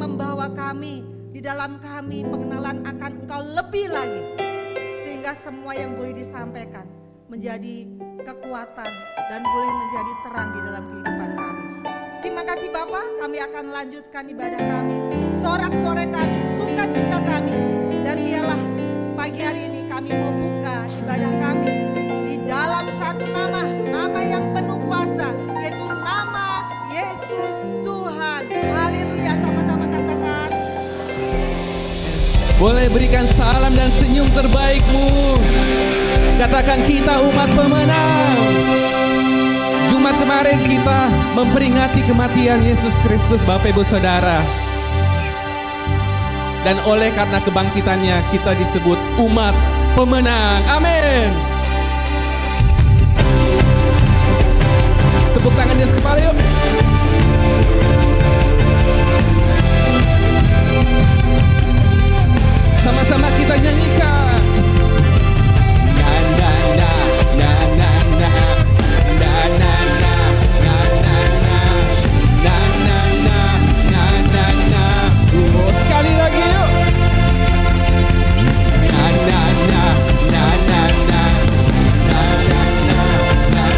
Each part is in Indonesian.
membawa kami, di dalam kami pengenalan akan Engkau lebih lagi. Sehingga semua yang boleh disampaikan menjadi kekuatan dan boleh menjadi terang di dalam kehidupan kami. Terima kasih Bapa, kami akan lanjutkan ibadah kami, sorak-sorai kami, sukacita kami. Dan biarlah pagi hari ini kami membuka ibadah kami di dalam satu nama, nama yang penuh kuasa, yaitu nama Yesus Tuhan. Haleluya, sama-sama katakan. Boleh berikan salam dan senyum terbaikmu. Katakan kita umat pemenang. Jumat kemarin kita memperingati kematian Yesus Kristus, Bapak Ibu Saudara. Dan oleh karena kebangkitannya kita disebut umat pemenang. Amin. Tepuk tangan di atas kepala yuk. Sama-sama kita nyanyikan. Na na na na na na na na na na na na na na na na. Oh, sekali lagi yuk. Na na na na na na na na na na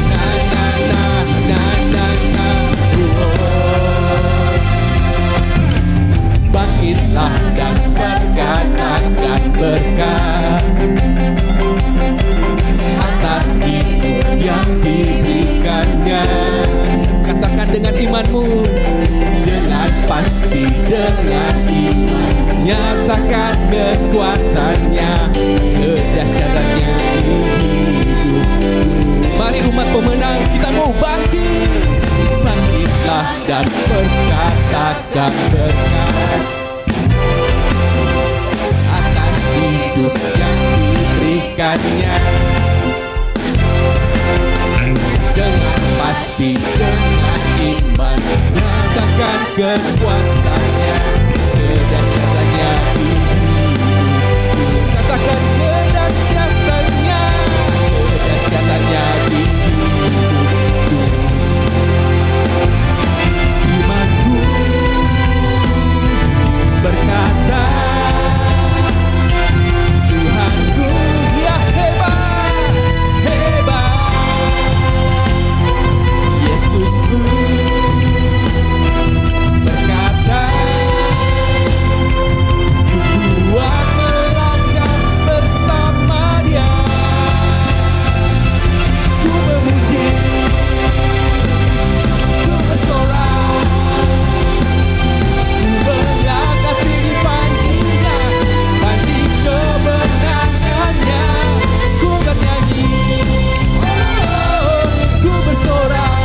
na na na na. Bangkitlah dan berkatakan berkat atas hidup yang diberikannya. Katakan dengan imanmu, dengan pasti, dengan iman, nyatakan kekuatannya, kedahsyatannya di hidup. Mari umat pemenang, kita mau bangkit. Bangkitlah dan berkatakan berkat atas hidup yang diberikannya. Dengan pasti, dengan iman, nyatakan kekuatannya, kedahsyatannya di hidup. Katakan kedahsyatannya, kedahsyatannya di hidup. Imanku berkata, Tuhanku dia hebat, hebat. Yesusku berkata, kuat melangkah bersama dia. Ku memuji, ku bersorak, ku mengangkat tinggi panjinya, panji kemenangannya. Ku bernyanyi, oh, ku bersorak,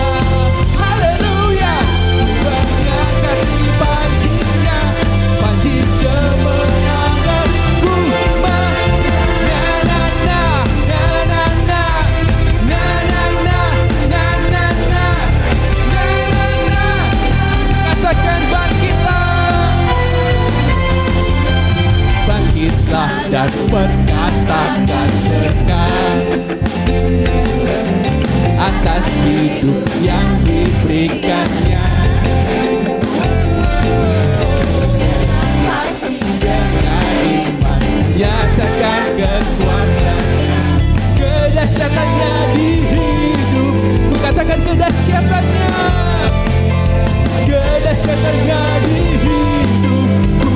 haleluya. Ku mengangkat tinggi panjinya, panji kemenangan. Ku na na na na na na na na na na na. Katakan bangkitlah, bangkitlah dan berkatakan berkat atas hidup yang diberikannya. Dengan iman, nyatakan kekuatannya, kedahsyatannya di hidup. Ku katakan kedahsyatannya, kedahsyatannya di hidupku.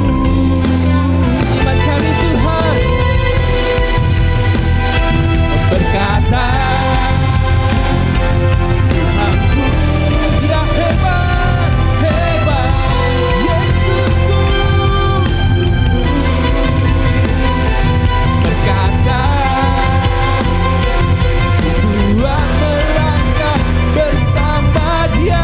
Iman kami Tuhan berkata, Tuhanku dia hebat, hebat. Yesusku berkata, kuat melangkah bersama dia.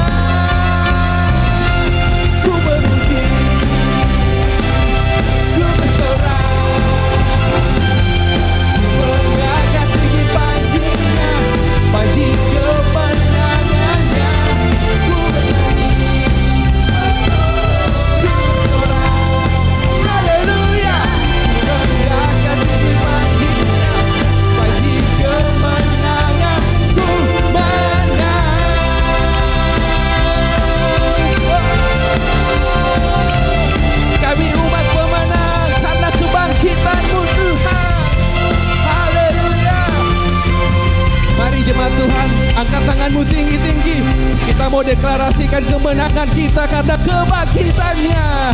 mau deklarasikan kemenangan kita karena kebangkitannya.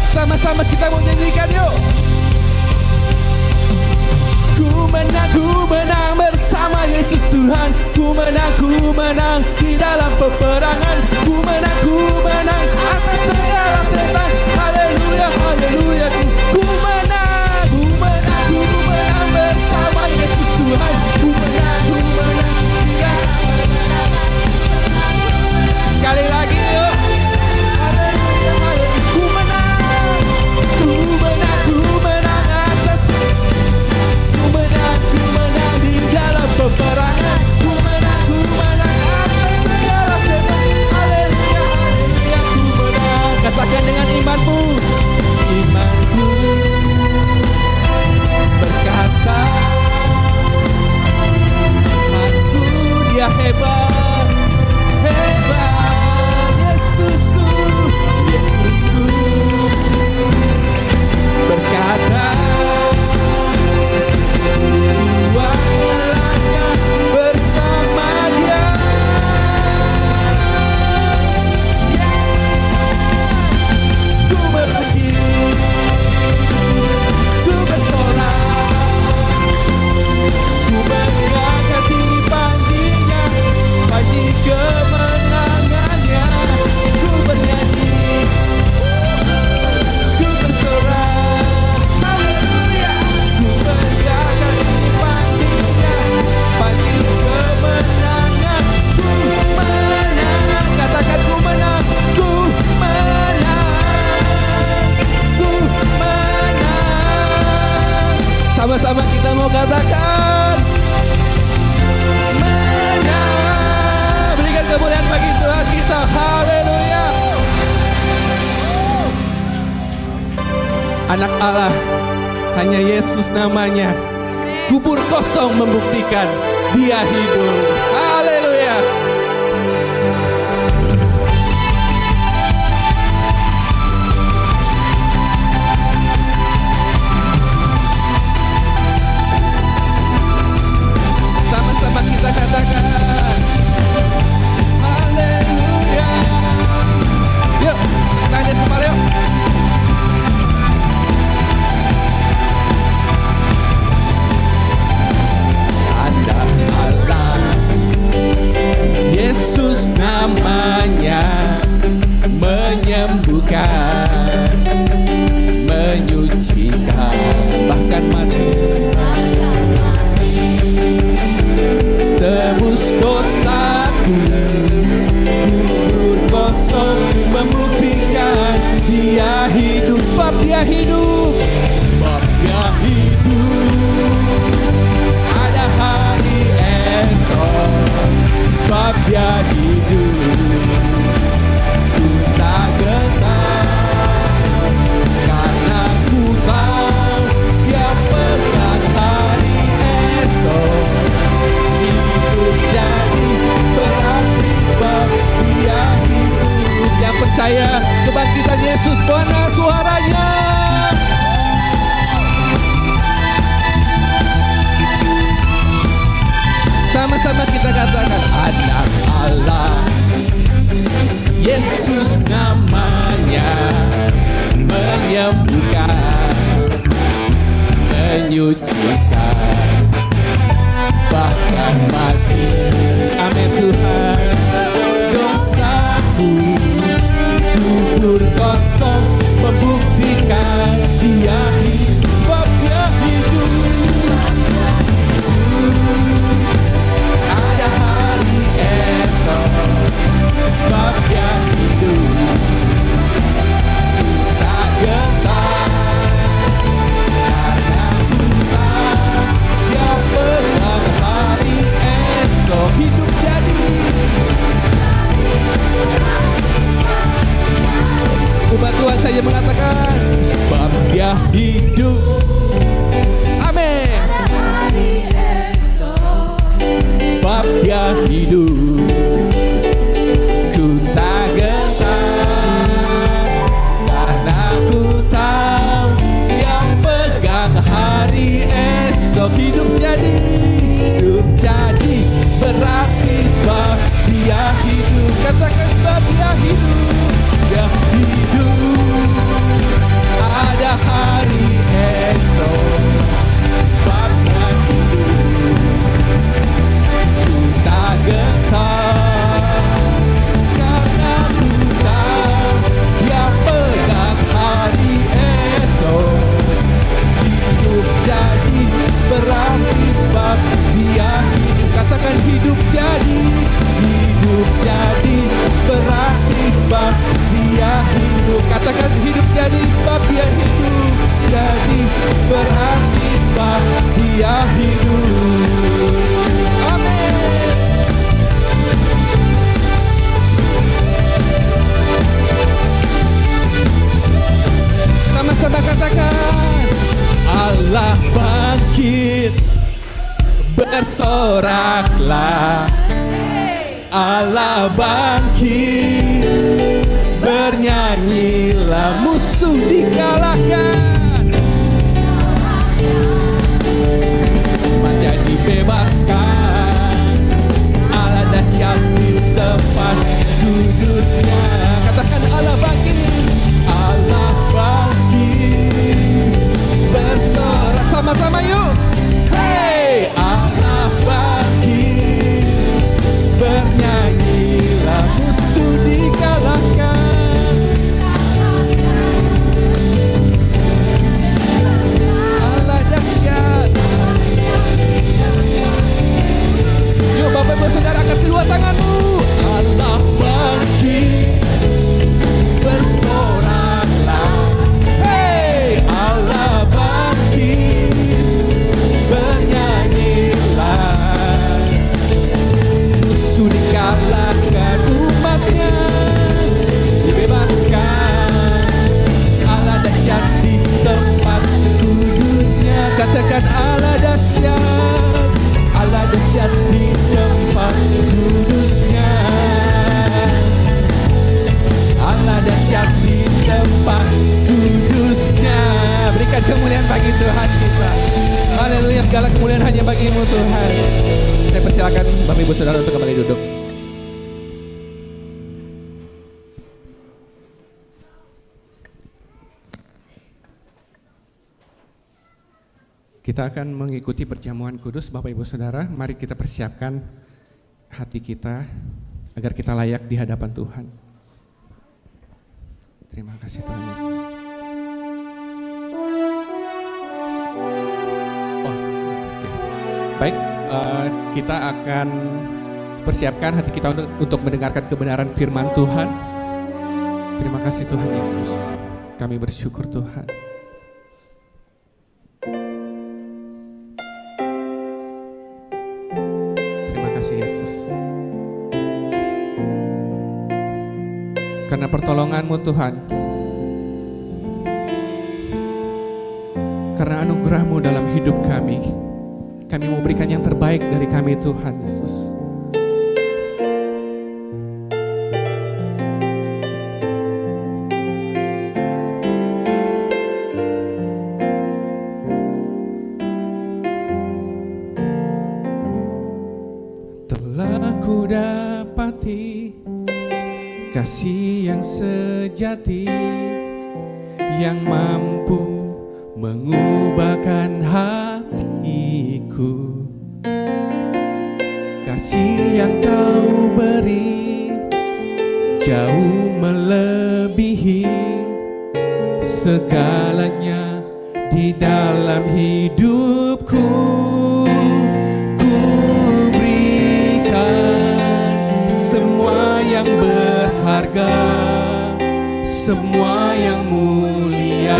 Sama-sama kita mau nyanyikan yuk. Ku menang bersama Yesus Tuhan. Ku menang di dalam peperangan. Ku menang atas segala setan. Haleluya, haleluya. Ku menang bersama Yesus Tuhan. Ku menang dia. Sekali lagi yuk. Haleluya, haleluya. Ku menang atas. Ku menang di dalam peperangan. Ku menang atas segala setan. Haleluya, haleluya. Ku menang. Katakan dengan imanmu. Imanku berkata, aku dia hebat, hebat. Yesusku, Yesusku berkata, kuatlah bersama dia. Ku berpuji, ku bersorak, ku mengangkat tinggi panjinya, panji kemenangannya. Ku bernyanyi, ku bersorak, haleluya. Ku mengangkat tinggi panjinya, panji kemenangan. Ku menang, katakan ku menang, ku menang, ku menang. Sama-sama kita mau katakan menang. Berikan kemuliaan bagi Tuhan kita. Haleluya. Anak Allah, hanya Yesus namanya. Kubur kosong membuktikan dia hidup. Haleluya. Sama-sama kita katakan haleluya. Yuk, tanya kembali yuk. Ada Allah, Yesus namanya, menyembuhkan, menyucikan, bahkan mati. Tebus dosaku, kubur kosong membuktikan dia hidup, sebab dia hidup, sebab dia hidup. Ada hari esok, sebab dia hidup. Ku tak gentar, karena ku tahu dia pegang hari esok. Hidup jadi berarti sebab dia hidup. Yang percaya kebangkitan Yesus, mana suaranya? Sama-sama kita katakan anak Allah, Yesus namanya, menyembuhkan, menyucikan, bahkan mati. Amin Tuhan. Dosaku kubur kosong membuktikan dia hidup, sebab dia hidup. Ada hari esok, sebab dia hidup. Tak gentar, karena Tuhan dia pegang hari esok. Hidup jadi. Umat Tuhan saja mengatakan, sebab dia hidup. Amin. Sebab dia hidup. Ku tak gentar, karena ku tahu dia pegang hari esok. Hidup jadi berarti sebab dia hidup. Katakan bersoraklah, Allah bangkit, bernyanyilah, musuh dikalahkan, raja dibebaskan, Allah dahsyat di tempat duduknya. Katakan Allah bangkit, Allah bangkit, bersorak sama-sama yuk. Hey, Allah bangkit, bernyanyilah, musuh dikalahkan, Allah dahsyat. Yuk Bapak Ibu Saudara, angkat kedua tanganmu. Allah bangkit, bersoraklah. Hey, Allah bangkit, bernyanyilah, musuh dikalahkan, umatnya dibebaskan, Allah dahsyat di tempat kudusnya. Katakan Allah dahsyat, Allah dahsyat di tempat kudusnya, Allah dahsyat di tempat kudusnya. Berikan kemuliaan bagi Tuhan kita. Haleluya, segala kemuliaan hanya bagimu Tuhan. Saya persilakan Bapak Ibu Saudara untuk kembali duduk. Kita akan mengikuti perjamuan kudus Bapak Ibu Saudara. Mari kita persiapkan hati kita agar kita layak di hadapan Tuhan. Terima kasih Tuhan Yesus. Oke. Baik, kita akan persiapkan hati kita untuk mendengarkan kebenaran firman Tuhan. Terima kasih Tuhan Yesus. Kami bersyukur Tuhan. Terima kasih Yesus. Karena pertolongan-Mu Tuhan, karena anugerah-Mu dalam hidup kami mau berikan yang terbaik dari kami Tuhan Yesus. Telah ku dapati kasih yang sejati, yang mampu mengubahkan hatiku. Kasih yang Kau beri jauh melebihi segalanya di dalam hidupku. Ku berikan semua yang berharga, semua yang mulia,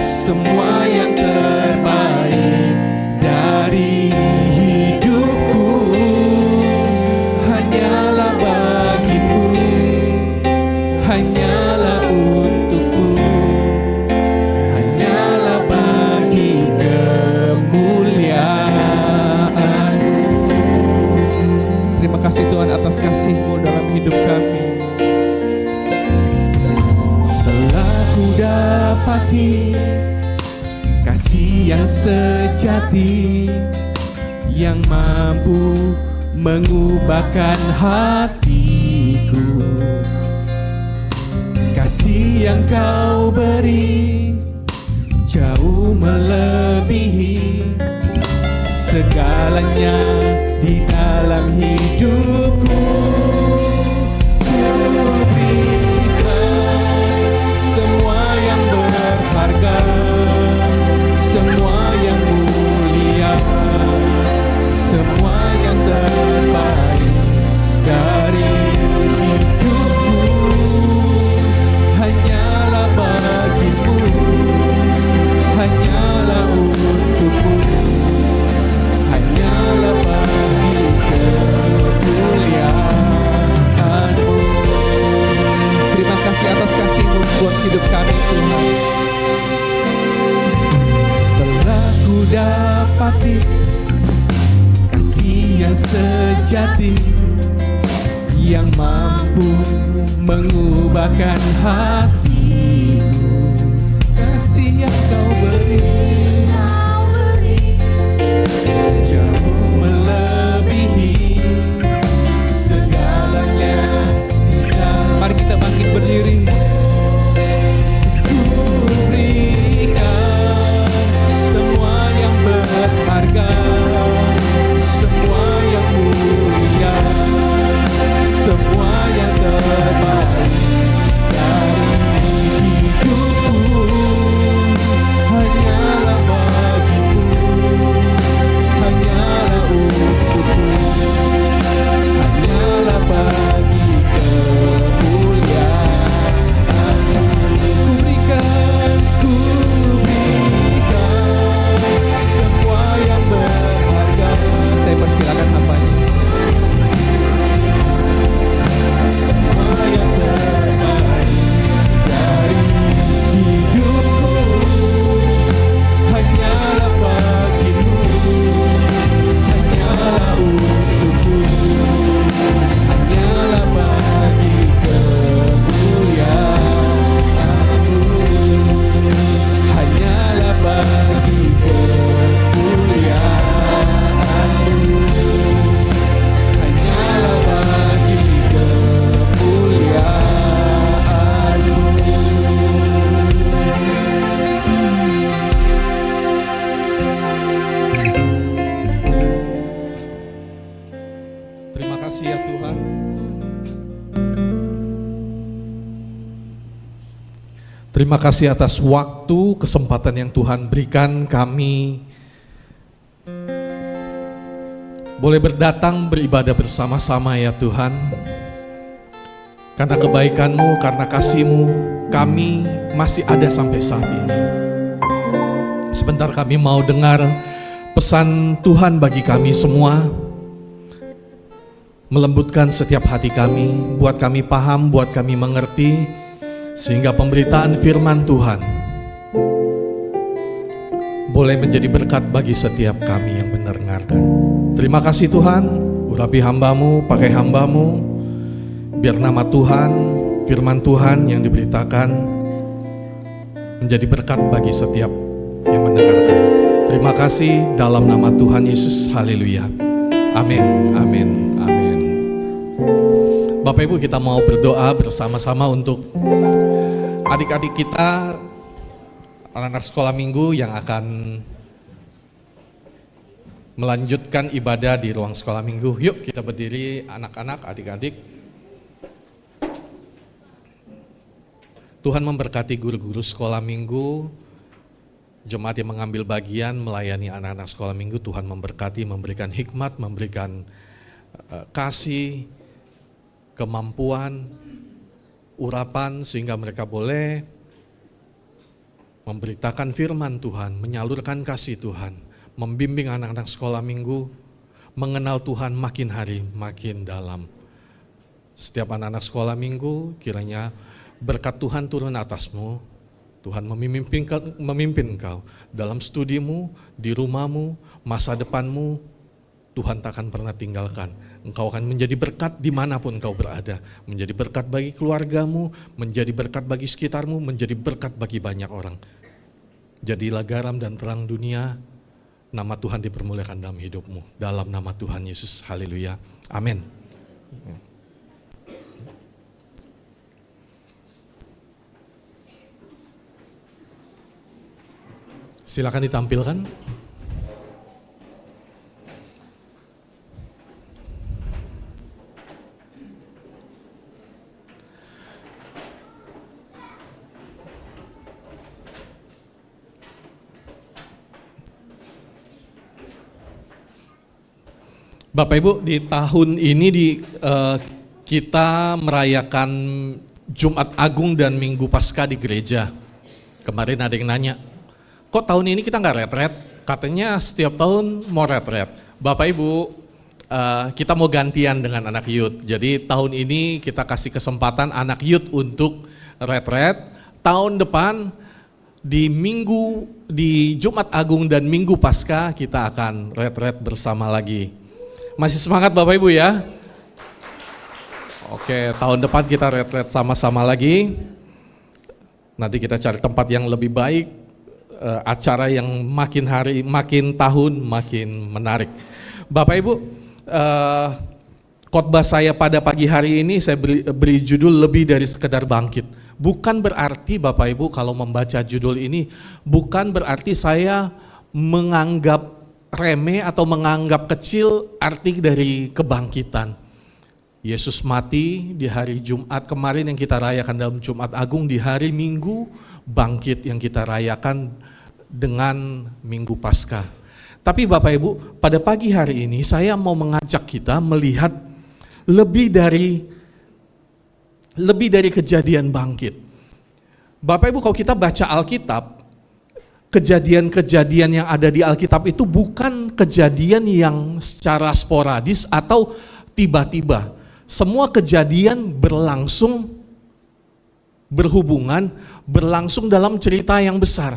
semua yang terbaik dari hidupku. Hanyalah bagimu, hanyalah untukmu, hanyalah bagi kemuliaan-Mu. Terima kasih Tuhan atas kasih-Mu dalam hidup kami. Telah ku dapati kasih yang sejati, yang mampu mengubahkan hatiku. Kasih yang Kau beri jauh melebihi segalanya di dalam hidupku. Ku berikan semua yang berharga, semua yang mulia, semua yang terbaik dari hidupku. Hanyalah bagimu, hanyalah untukmu, hanyalah bagi kemuliaan-Mu. Terima kasih atas kasih-Mu buat hidup kami Tuhan. Telah ku dapati kasih yang mampu mengubahkan hatiku. Kasih yang kau beri jauh melebihi segalanya. Mari kita bangkit berdiri. Ku berikan semua yang berharga, semua yang mulia, semua yang terbaik dari hidupku. Hanyalah bagimu, hanyalah untukku, hanyalah bagi kemuliaan. Ku berikan semua yang berharga. Saya persilakan hambanya. Semua yang terbaik dari hidupku, hanyalah bagimu, hanyalah untukku, hanyalah bagi kemuliaan-Mu, hanyalah bagi kemuliaan-Mu, hanyalah bagi kemuliaan-Mu. Terima kasih ya Tuhan. Terima kasih atas waktu, kesempatan yang Tuhan berikan kami boleh berdatang beribadah bersama-sama ya Tuhan. Karena kebaikan-Mu, karena kasih-Mu, kami masih ada sampai saat ini. Sebentar kami mau dengar pesan Tuhan bagi kami semua, melembutkan setiap hati kami, buat kami paham, buat kami mengerti, sehingga pemberitaan firman Tuhan boleh menjadi berkat bagi setiap kami yang mendengarkan. Terima kasih Tuhan, urapi hamba-Mu, pakai hamba-Mu, biar nama Tuhan, firman Tuhan yang diberitakan menjadi berkat bagi setiap yang mendengarkan. Terima kasih dalam nama Tuhan Yesus, haleluya. Amin, amin, amin. Bapak Ibu, kita mau berdoa bersama-sama untuk adik-adik kita, anak-anak sekolah minggu yang akan melanjutkan ibadah di ruang sekolah minggu. Yuk kita berdiri anak-anak, adik-adik. Tuhan memberkati guru-guru sekolah minggu, jemaat yang mengambil bagian melayani anak-anak sekolah minggu. Tuhan memberkati, memberikan hikmat, memberikan kasih, kemampuan, urapan, sehingga mereka boleh memberitakan firman Tuhan, menyalurkan kasih Tuhan, membimbing anak-anak sekolah minggu, mengenal Tuhan makin hari makin dalam. Setiap anak-anak sekolah minggu, kiranya berkat Tuhan turun atasmu. Tuhan memimpin engkau dalam studimu, di rumahmu, masa depanmu. Tuhan tak akan pernah tinggalkan. Engkau akan menjadi berkat dimanapun engkau berada. Menjadi berkat bagi keluargamu, menjadi berkat bagi sekitarmu, menjadi berkat bagi banyak orang. Jadilah garam dan terang dunia, nama Tuhan dipermuliakan dalam hidupmu. Dalam nama Tuhan Yesus, haleluya, amin. Silakan ditampilkan. Bapak Ibu, di tahun ini kita merayakan Jumat Agung dan Minggu Paskah di gereja. Kemarin ada yang nanya, kok tahun ini kita nggak retret? Katanya setiap tahun mau retret. Bapak Ibu, kita mau gantian dengan anak youth. Jadi tahun ini kita kasih kesempatan anak youth untuk retret. Tahun depan di Jumat Agung dan Minggu Paskah kita akan retret bersama lagi. Masih semangat Bapak Ibu ya? Oke, tahun depan kita retret sama-sama lagi. Nanti kita cari tempat yang lebih baik, acara yang makin hari, makin tahun, makin menarik. Bapak Ibu, khotbah saya pada pagi hari ini saya beri judul lebih dari sekedar bangkit. Bukan berarti Bapak Ibu kalau membaca judul ini, bukan berarti saya menganggap remeh atau menganggap kecil arti dari kebangkitan. Yesus mati di hari Jumat kemarin yang kita rayakan dalam Jumat Agung, di hari Minggu bangkit yang kita rayakan dengan Minggu Paskah. Tapi Bapak Ibu, pada pagi hari ini saya mau mengajak kita melihat lebih dari kejadian bangkit. Bapak Ibu, kalau kita baca Alkitab, kejadian-kejadian yang ada di Alkitab itu bukan kejadian yang secara sporadis atau tiba-tiba. Semua kejadian berlangsung dalam cerita yang besar.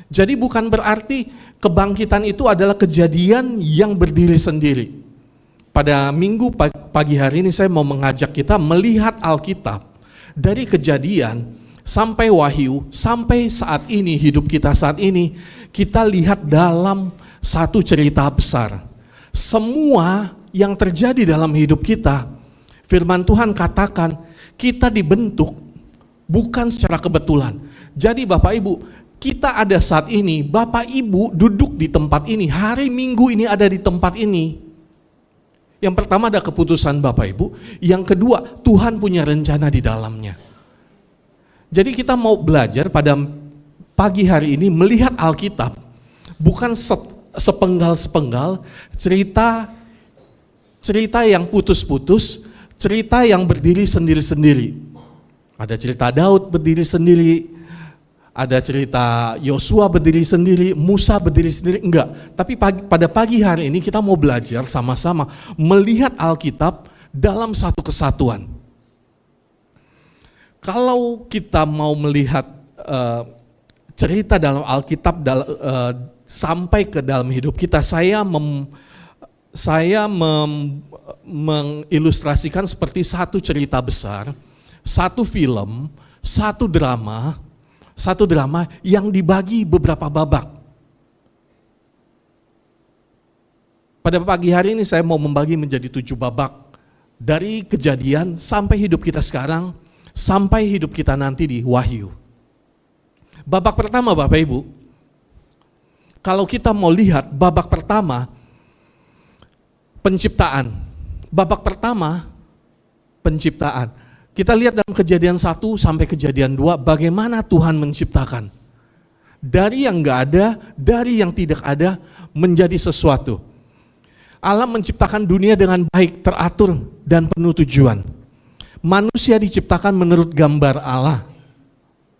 Jadi bukan berarti kebangkitan itu adalah kejadian yang berdiri sendiri. Pada minggu pagi hari ini saya mau mengajak kita melihat Alkitab dari kejadian sampai Wahyu, sampai saat ini, hidup kita saat ini, kita lihat dalam satu cerita besar. Semua yang terjadi dalam hidup kita, firman Tuhan katakan kita dibentuk bukan secara kebetulan. Jadi Bapak Ibu, kita ada saat ini, Bapak Ibu duduk di tempat ini, hari Minggu ini ada di tempat ini. Yang pertama ada keputusan Bapak Ibu, yang kedua Tuhan punya rencana di dalamnya. Jadi kita mau belajar pada pagi hari ini melihat Alkitab, bukan sepenggal-sepenggal, cerita yang putus-putus, cerita yang berdiri sendiri-sendiri. Ada cerita Daud berdiri sendiri, ada cerita Yosua berdiri sendiri, Musa berdiri sendiri, enggak. Tapi pada pagi hari ini kita mau belajar sama-sama melihat Alkitab dalam satu kesatuan. Kalau kita mau melihat cerita dalam Alkitab sampai ke dalam hidup kita, saya mengilustrasikan seperti satu cerita besar, satu film, satu drama yang dibagi beberapa babak. Pada pagi hari ini saya mau membagi menjadi 7 babak. Dari kejadian sampai hidup kita sekarang, sampai hidup kita nanti di Wahyu. Babak pertama Bapak Ibu, kalau kita mau lihat babak pertama, penciptaan. Babak pertama, penciptaan. Kita lihat dalam kejadian 1 sampai kejadian 2 bagaimana Tuhan menciptakan. Dari yang enggak ada, dari yang tidak ada menjadi sesuatu. Allah menciptakan dunia dengan baik, teratur dan penuh tujuan. Manusia diciptakan menurut gambar Allah,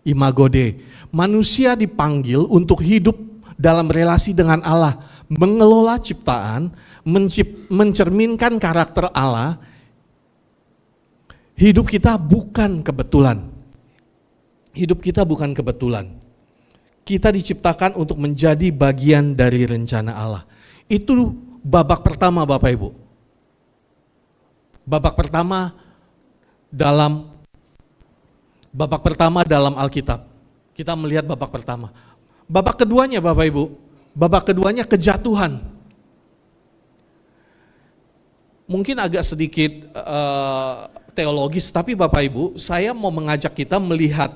imago Dei. Manusia dipanggil untuk hidup dalam relasi dengan Allah, mengelola ciptaan, mencerminkan karakter Allah. Hidup kita bukan kebetulan. Hidup kita bukan kebetulan. Kita diciptakan untuk menjadi bagian dari rencana Allah. Itu babak pertama Bapak Ibu. Babak pertama dalam Alkitab. Kita melihat babak pertama. Babak keduanya Bapak Ibu, babak keduanya kejatuhan. Mungkin agak sedikit teologis, tapi Bapak Ibu, saya mau mengajak kita melihat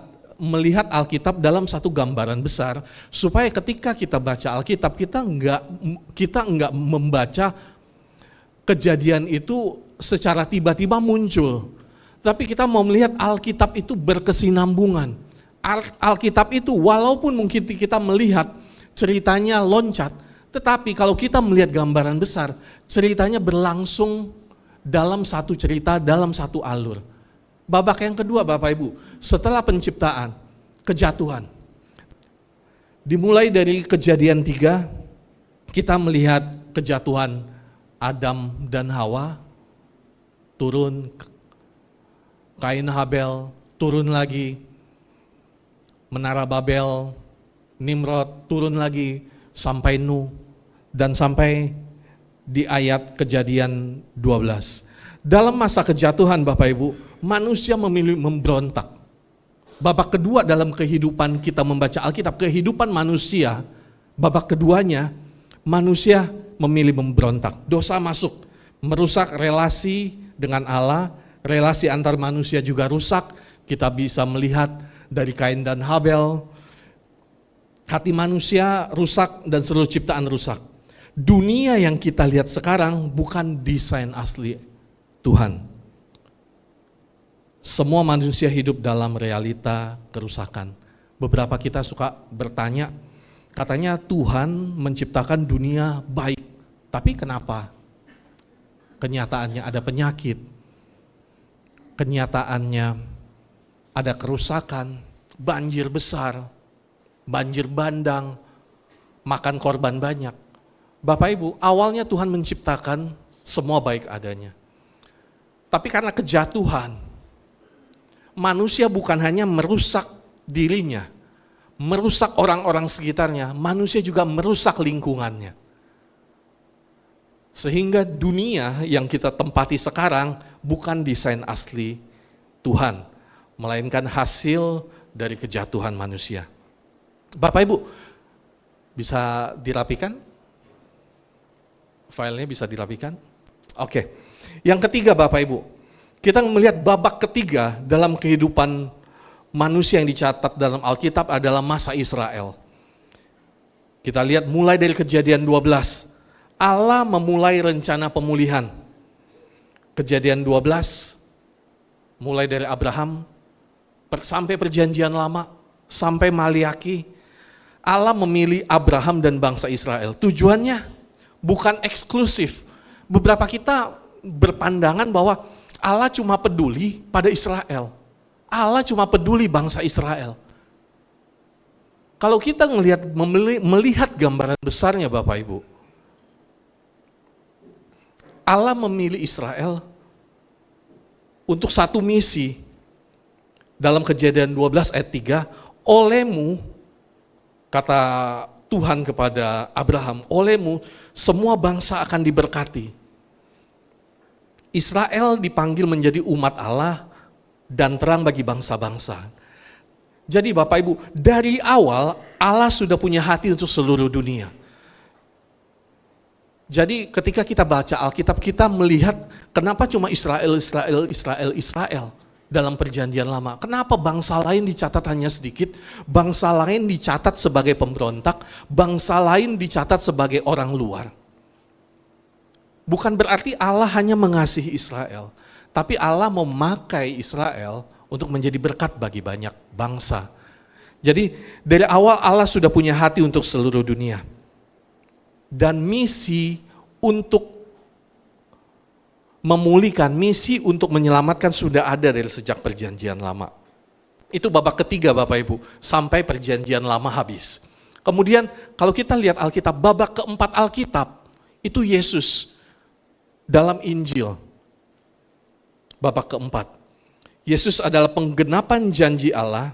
Alkitab dalam satu gambaran besar, supaya ketika kita baca Alkitab kita enggak membaca kejadian itu secara tiba-tiba muncul, tapi kita mau melihat Alkitab itu berkesinambungan. Alkitab itu walaupun mungkin kita melihat ceritanya loncat, tetapi kalau kita melihat gambaran besar, ceritanya berlangsung dalam satu cerita, dalam satu alur. Babak yang kedua Bapak Ibu, setelah penciptaan, kejatuhan. Dimulai dari kejadian 3, kita melihat kejatuhan Adam dan Hawa, turun, Kain Habel, turun lagi, Menara Babel, Nimrod, turun lagi, sampai Nuh, dan sampai di ayat kejadian 12. Dalam masa kejatuhan Bapak Ibu, manusia memilih memberontak. Babak kedua dalam kehidupan kita membaca Alkitab, kehidupan manusia, babak keduanya manusia memilih memberontak. Dosa masuk, merusak relasi dengan Allah, relasi antar manusia juga rusak. Kita bisa melihat dari Kain dan Habel, hati manusia rusak dan seluruh ciptaan rusak. Dunia yang kita lihat sekarang bukan desain asli Tuhan. Semua manusia hidup dalam realita kerusakan. Beberapa kita suka bertanya, katanya Tuhan menciptakan dunia baik, tapi kenapa? Kenyataannya ada penyakit, kenyataannya ada kerusakan, banjir besar, banjir bandang, makan korban banyak. Bapak Ibu, awalnya Tuhan menciptakan semua baik adanya. Tapi karena kejatuhan, manusia bukan hanya merusak dirinya, merusak orang-orang sekitarnya, manusia juga merusak lingkungannya. Sehingga dunia yang kita tempati sekarang bukan desain asli Tuhan, melainkan hasil dari kejatuhan manusia. Bapak Ibu, bisa dirapikan? Filenya bisa dirapikan? Oke. Yang ketiga Bapak Ibu, kita melihat babak ketiga dalam kehidupan manusia yang dicatat dalam Alkitab adalah masa Israel. Kita lihat mulai dari Kejadian 12, Allah memulai rencana pemulihan. Kejadian 12, mulai dari Abraham, sampai perjanjian lama, sampai Maliaki, Allah memilih Abraham dan bangsa Israel. Tujuannya bukan eksklusif. Beberapa kita berpandangan bahwa Allah cuma peduli pada Israel. Allah cuma peduli bangsa Israel. Kalau kita melihat gambaran besarnya Bapak Ibu, Allah memilih Israel untuk satu misi. Dalam Kejadian 12 ayat 3, olehmu, kata Tuhan kepada Abraham, olehmu semua bangsa akan diberkati. Israel dipanggil menjadi umat Allah dan terang bagi bangsa-bangsa. Jadi Bapak Ibu, dari awal Allah sudah punya hati untuk seluruh dunia. Jadi ketika kita baca Alkitab, kita melihat kenapa cuma Israel dalam perjanjian lama. Kenapa bangsa lain dicatat hanya sedikit, bangsa lain dicatat sebagai pemberontak, bangsa lain dicatat sebagai orang luar. Bukan berarti Allah hanya mengasihi Israel, tapi Allah memakai Israel untuk menjadi berkat bagi banyak bangsa. Jadi dari awal Allah sudah punya hati untuk seluruh dunia. Dan misi untuk memulihkan, misi untuk menyelamatkan sudah ada dari sejak perjanjian lama. Itu babak ketiga Bapak Ibu, sampai perjanjian lama habis. Kemudian kalau kita lihat Alkitab, babak keempat Alkitab, itu Yesus. Dalam Injil, babak keempat, Yesus adalah penggenapan janji Allah.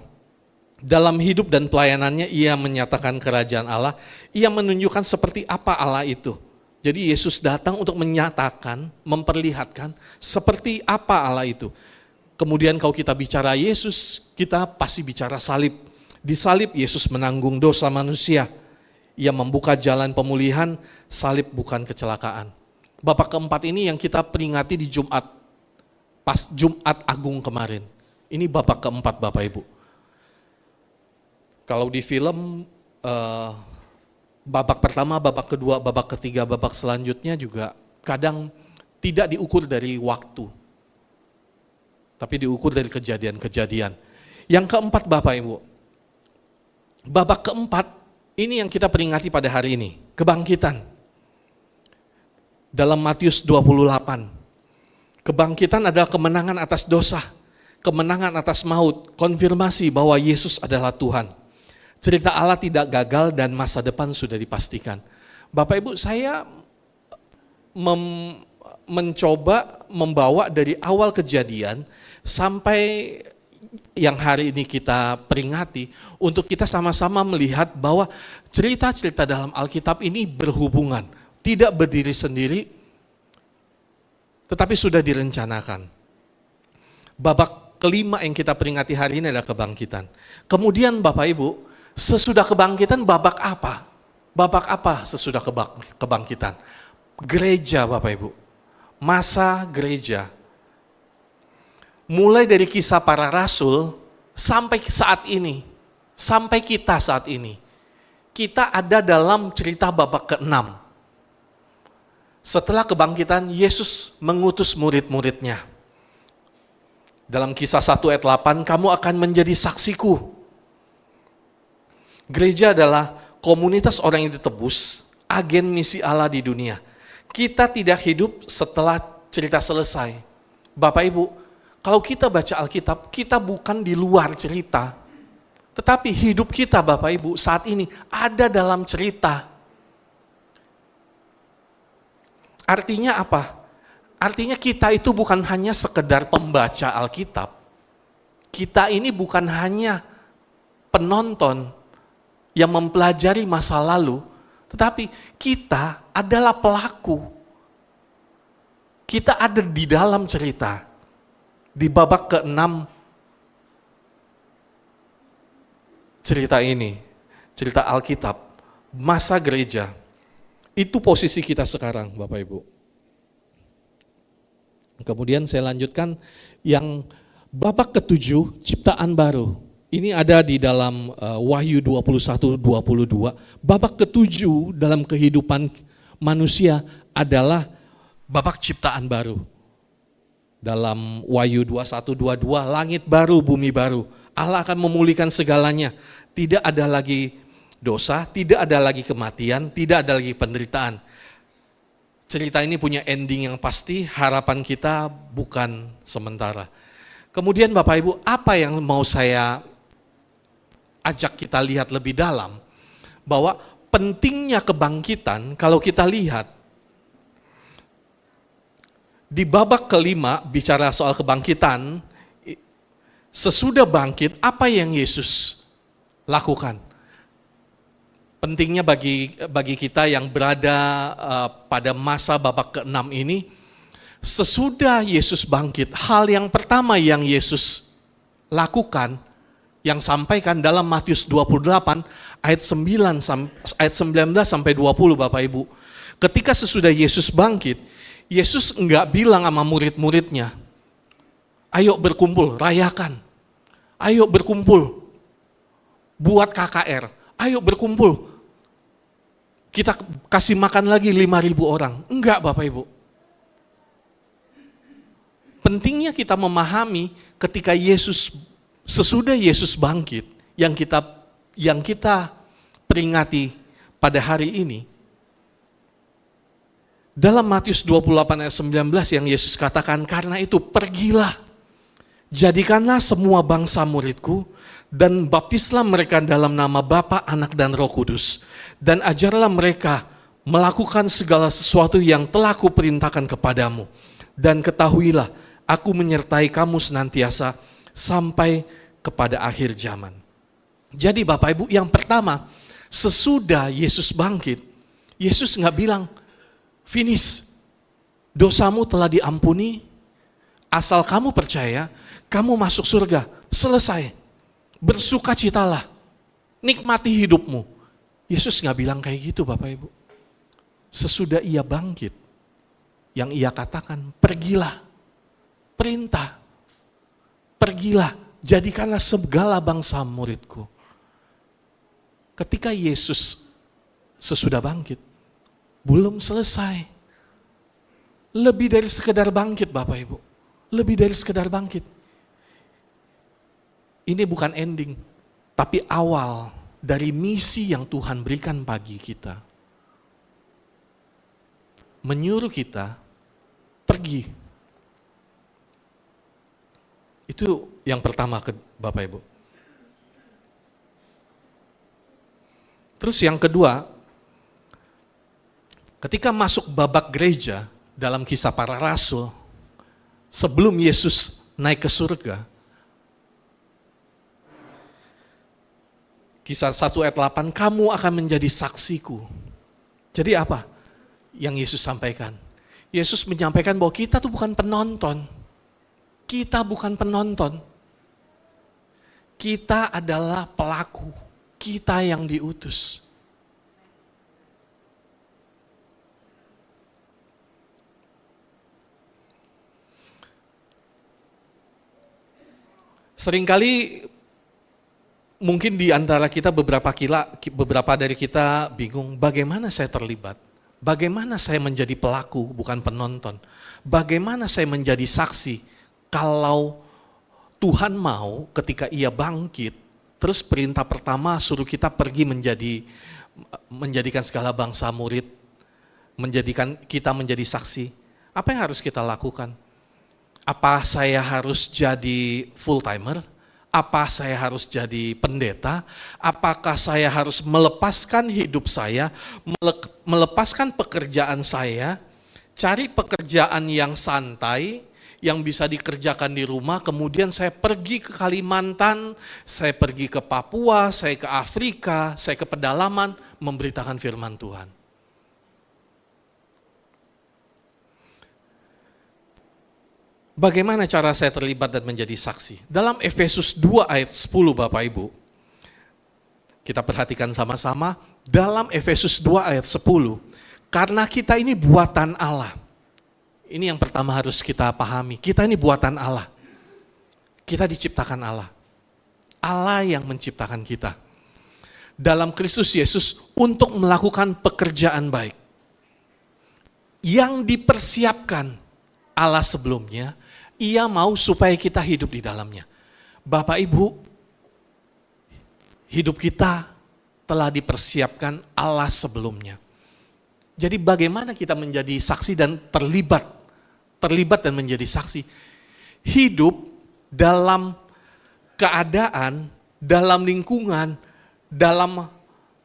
Dalam hidup dan pelayanannya ia menyatakan kerajaan Allah, ia menunjukkan seperti apa Allah itu. Jadi Yesus datang untuk menyatakan, memperlihatkan seperti apa Allah itu. Kemudian kalau kita bicara Yesus, kita pasti bicara salib. Di salib Yesus menanggung dosa manusia. Ia membuka jalan pemulihan, salib bukan kecelakaan. Babak keempat ini yang kita peringati di Jumat, pas Jumat Agung kemarin. Ini babak keempat Bapak Ibu. Kalau di film, babak pertama, babak kedua, babak ketiga, babak selanjutnya juga kadang tidak diukur dari waktu. Tapi diukur dari kejadian-kejadian. Yang keempat Bapak Ibu, babak keempat ini yang kita peringati pada hari ini, kebangkitan. Dalam Matius 28, kebangkitan adalah kemenangan atas dosa, kemenangan atas maut, konfirmasi bahwa Yesus adalah Tuhan. Cerita Allah tidak gagal dan masa depan sudah dipastikan. Bapak Ibu, saya mencoba membawa dari awal kejadian sampai yang hari ini kita peringati, untuk kita sama-sama melihat bahwa cerita-cerita dalam Alkitab ini berhubungan. Tidak berdiri sendiri, tetapi sudah direncanakan. babak kelima yang kita peringati hari ini adalah kebangkitan. Kemudian Bapak Ibu, sesudah kebangkitan babak apa? Babak apa sesudah kebangkitan? Gereja Bapak Ibu. Masa gereja. Mulai dari kisah para rasul sampai saat ini. Sampai kita saat ini. Kita ada dalam cerita babak ke-6. Setelah kebangkitan, Yesus mengutus murid-muridnya. Dalam kisah 1 ayat 8, kamu akan menjadi saksiku. Gereja adalah komunitas orang yang ditebus, agen misi Allah di dunia. Kita tidak hidup setelah cerita selesai. Bapak Ibu, kalau kita baca Alkitab, kita bukan di luar cerita. Tetapi hidup kita Bapak Ibu saat ini ada dalam cerita. Artinya apa? Artinya kita itu bukan hanya sekedar pembaca Alkitab. Kita ini bukan hanya penonton yang mempelajari masa lalu, tetapi kita adalah pelaku. Kita ada di dalam cerita. Di babak ke-6 cerita ini, cerita Alkitab, masa gereja. Itu posisi kita sekarang, Bapak Ibu. Kemudian saya lanjutkan yang babak ke-7, ciptaan baru. Ini ada di dalam Wahyu 21-22. Babak ke-7 dalam kehidupan manusia adalah babak ciptaan baru. Dalam Wahyu 21-22, langit baru, bumi baru. Allah akan memulihkan segalanya. Tidak ada lagi dosa, tidak ada lagi kematian, tidak ada lagi penderitaan. Cerita ini punya ending yang pasti, harapan kita bukan sementara. Kemudian Bapak Ibu, apa yang mau saya ajak kita lihat lebih dalam? Bahwa pentingnya kebangkitan, kalau kita lihat, di babak kelima bicara soal kebangkitan, sesudah bangkit, apa yang Yesus lakukan? Pentingnya bagi kita yang berada pada masa babak ke-6 ini, sesudah Yesus bangkit, hal yang pertama yang Yesus lakukan, yang sampaikan dalam Matius 28 ayat 19 sampai 20 Bapak Ibu. Ketika sesudah Yesus bangkit, Yesus enggak bilang sama murid-muridnya, ayo berkumpul, rayakan. Ayo berkumpul, buat KKR. Ayo berkumpul, kita kasih makan lagi 5.000 orang. Enggak Bapak Ibu. Pentingnya kita memahami ketika sesudah Yesus bangkit, yang kita peringati pada hari ini, dalam Matius 28 ayat 19 yang Yesus katakan, karena itu pergilah, jadikanlah semua bangsa muridku, dan baptislah mereka dalam nama Bapa, Anak, dan Roh Kudus, dan ajarlah mereka melakukan segala sesuatu yang telah kuperintahkan kepadamu, dan ketahuilah, aku menyertai kamu senantiasa sampai kepada akhir zaman. Jadi Bapak Ibu, yang pertama, sesudah Yesus bangkit, Yesus nggak bilang, finish, dosamu telah diampuni, asal kamu percaya, kamu masuk surga, selesai. Bersukacitalah, nikmati hidupmu. Yesus nggak bilang kayak gitu Bapak Ibu. Sesudah ia bangkit, yang ia katakan, pergilah, perintah, pergilah, jadikanlah segala bangsa muridku. Ketika Yesus sesudah bangkit, belum selesai. Lebih dari sekedar bangkit Bapak Ibu, lebih dari sekedar bangkit. Ini bukan ending, tapi awal dari misi yang Tuhan berikan bagi kita. Menyuruh kita pergi. Itu yang pertama Bapak Ibu. Terus yang kedua, ketika masuk babak gereja dalam kisah para rasul, sebelum Yesus naik ke surga, Kisah 1 ayat 8, kamu akan menjadi saksiku. Jadi apa yang Yesus sampaikan? Yesus menyampaikan bahwa kita tuh bukan penonton. Kita bukan penonton. Kita adalah pelaku. Kita yang diutus. Seringkali mungkin di antara kita beberapa dari kita bingung, bagaimana saya terlibat? Bagaimana saya menjadi pelaku bukan penonton? Bagaimana saya menjadi saksi kalau Tuhan mau ketika ia bangkit, terus perintah pertama suruh kita pergi menjadikan segala bangsa murid, menjadikan kita menjadi saksi. Apa yang harus kita lakukan? Apa saya harus jadi full timer? Apa saya harus jadi pendeta? Apakah saya harus melepaskan hidup saya, melepaskan pekerjaan saya, cari pekerjaan yang santai, yang bisa dikerjakan di rumah, kemudian saya pergi ke Kalimantan, saya pergi ke Papua, saya ke Afrika, saya ke pedalaman, memberitakan firman Tuhan. Bagaimana cara saya terlibat dan menjadi saksi? Dalam Efesus 2 ayat 10 Bapak Ibu, kita perhatikan sama-sama, dalam Efesus 2 ayat 10, karena kita ini buatan Allah. Ini yang pertama harus kita pahami, kita ini buatan Allah. Kita diciptakan Allah. Allah yang menciptakan kita. Dalam Kristus Yesus untuk melakukan pekerjaan baik. Yang dipersiapkan Allah sebelumnya, ia mau supaya kita hidup di dalamnya. Bapak Ibu, hidup kita telah dipersiapkan Allah sebelumnya. Jadi bagaimana kita menjadi saksi dan terlibat dan menjadi saksi? Hidup dalam keadaan, dalam lingkungan, dalam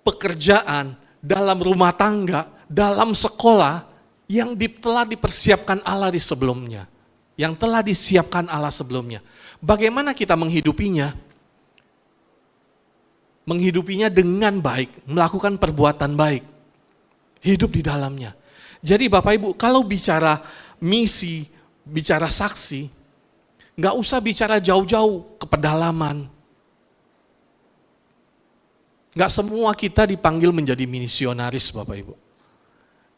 pekerjaan, dalam rumah tangga, dalam sekolah, yang telah dipersiapkan Allah di sebelumnya. Yang telah disiapkan Allah sebelumnya. Bagaimana kita menghidupinya? Menghidupinya dengan baik, melakukan perbuatan baik. Hidup di dalamnya. Jadi Bapak Ibu, kalau bicara misi, bicara saksi, nggak usah bicara jauh-jauh ke pedalaman. Nggak semua kita dipanggil menjadi misionaris Bapak Ibu.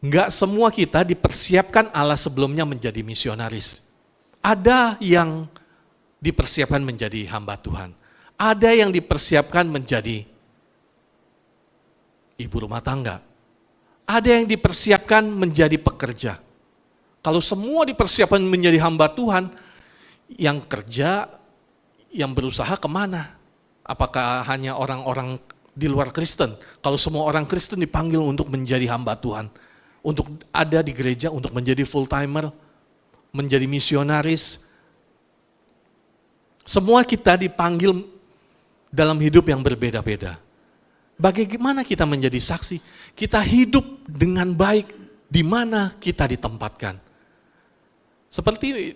Nggak semua kita dipersiapkan Allah sebelumnya menjadi misionaris. Ada yang dipersiapkan menjadi hamba Tuhan. Ada yang dipersiapkan menjadi ibu rumah tangga. Ada yang dipersiapkan menjadi pekerja. Kalau semua dipersiapkan menjadi hamba Tuhan, yang kerja, yang berusaha kemana? Apakah hanya orang-orang di luar Kristen? Kalau semua orang Kristen dipanggil untuk menjadi hamba Tuhan, untuk ada di gereja, untuk menjadi full timer, menjadi misionaris. Semua kita dipanggil dalam hidup yang berbeda-beda. Bagaimana kita menjadi saksi? Kita hidup dengan baik di mana kita ditempatkan. Seperti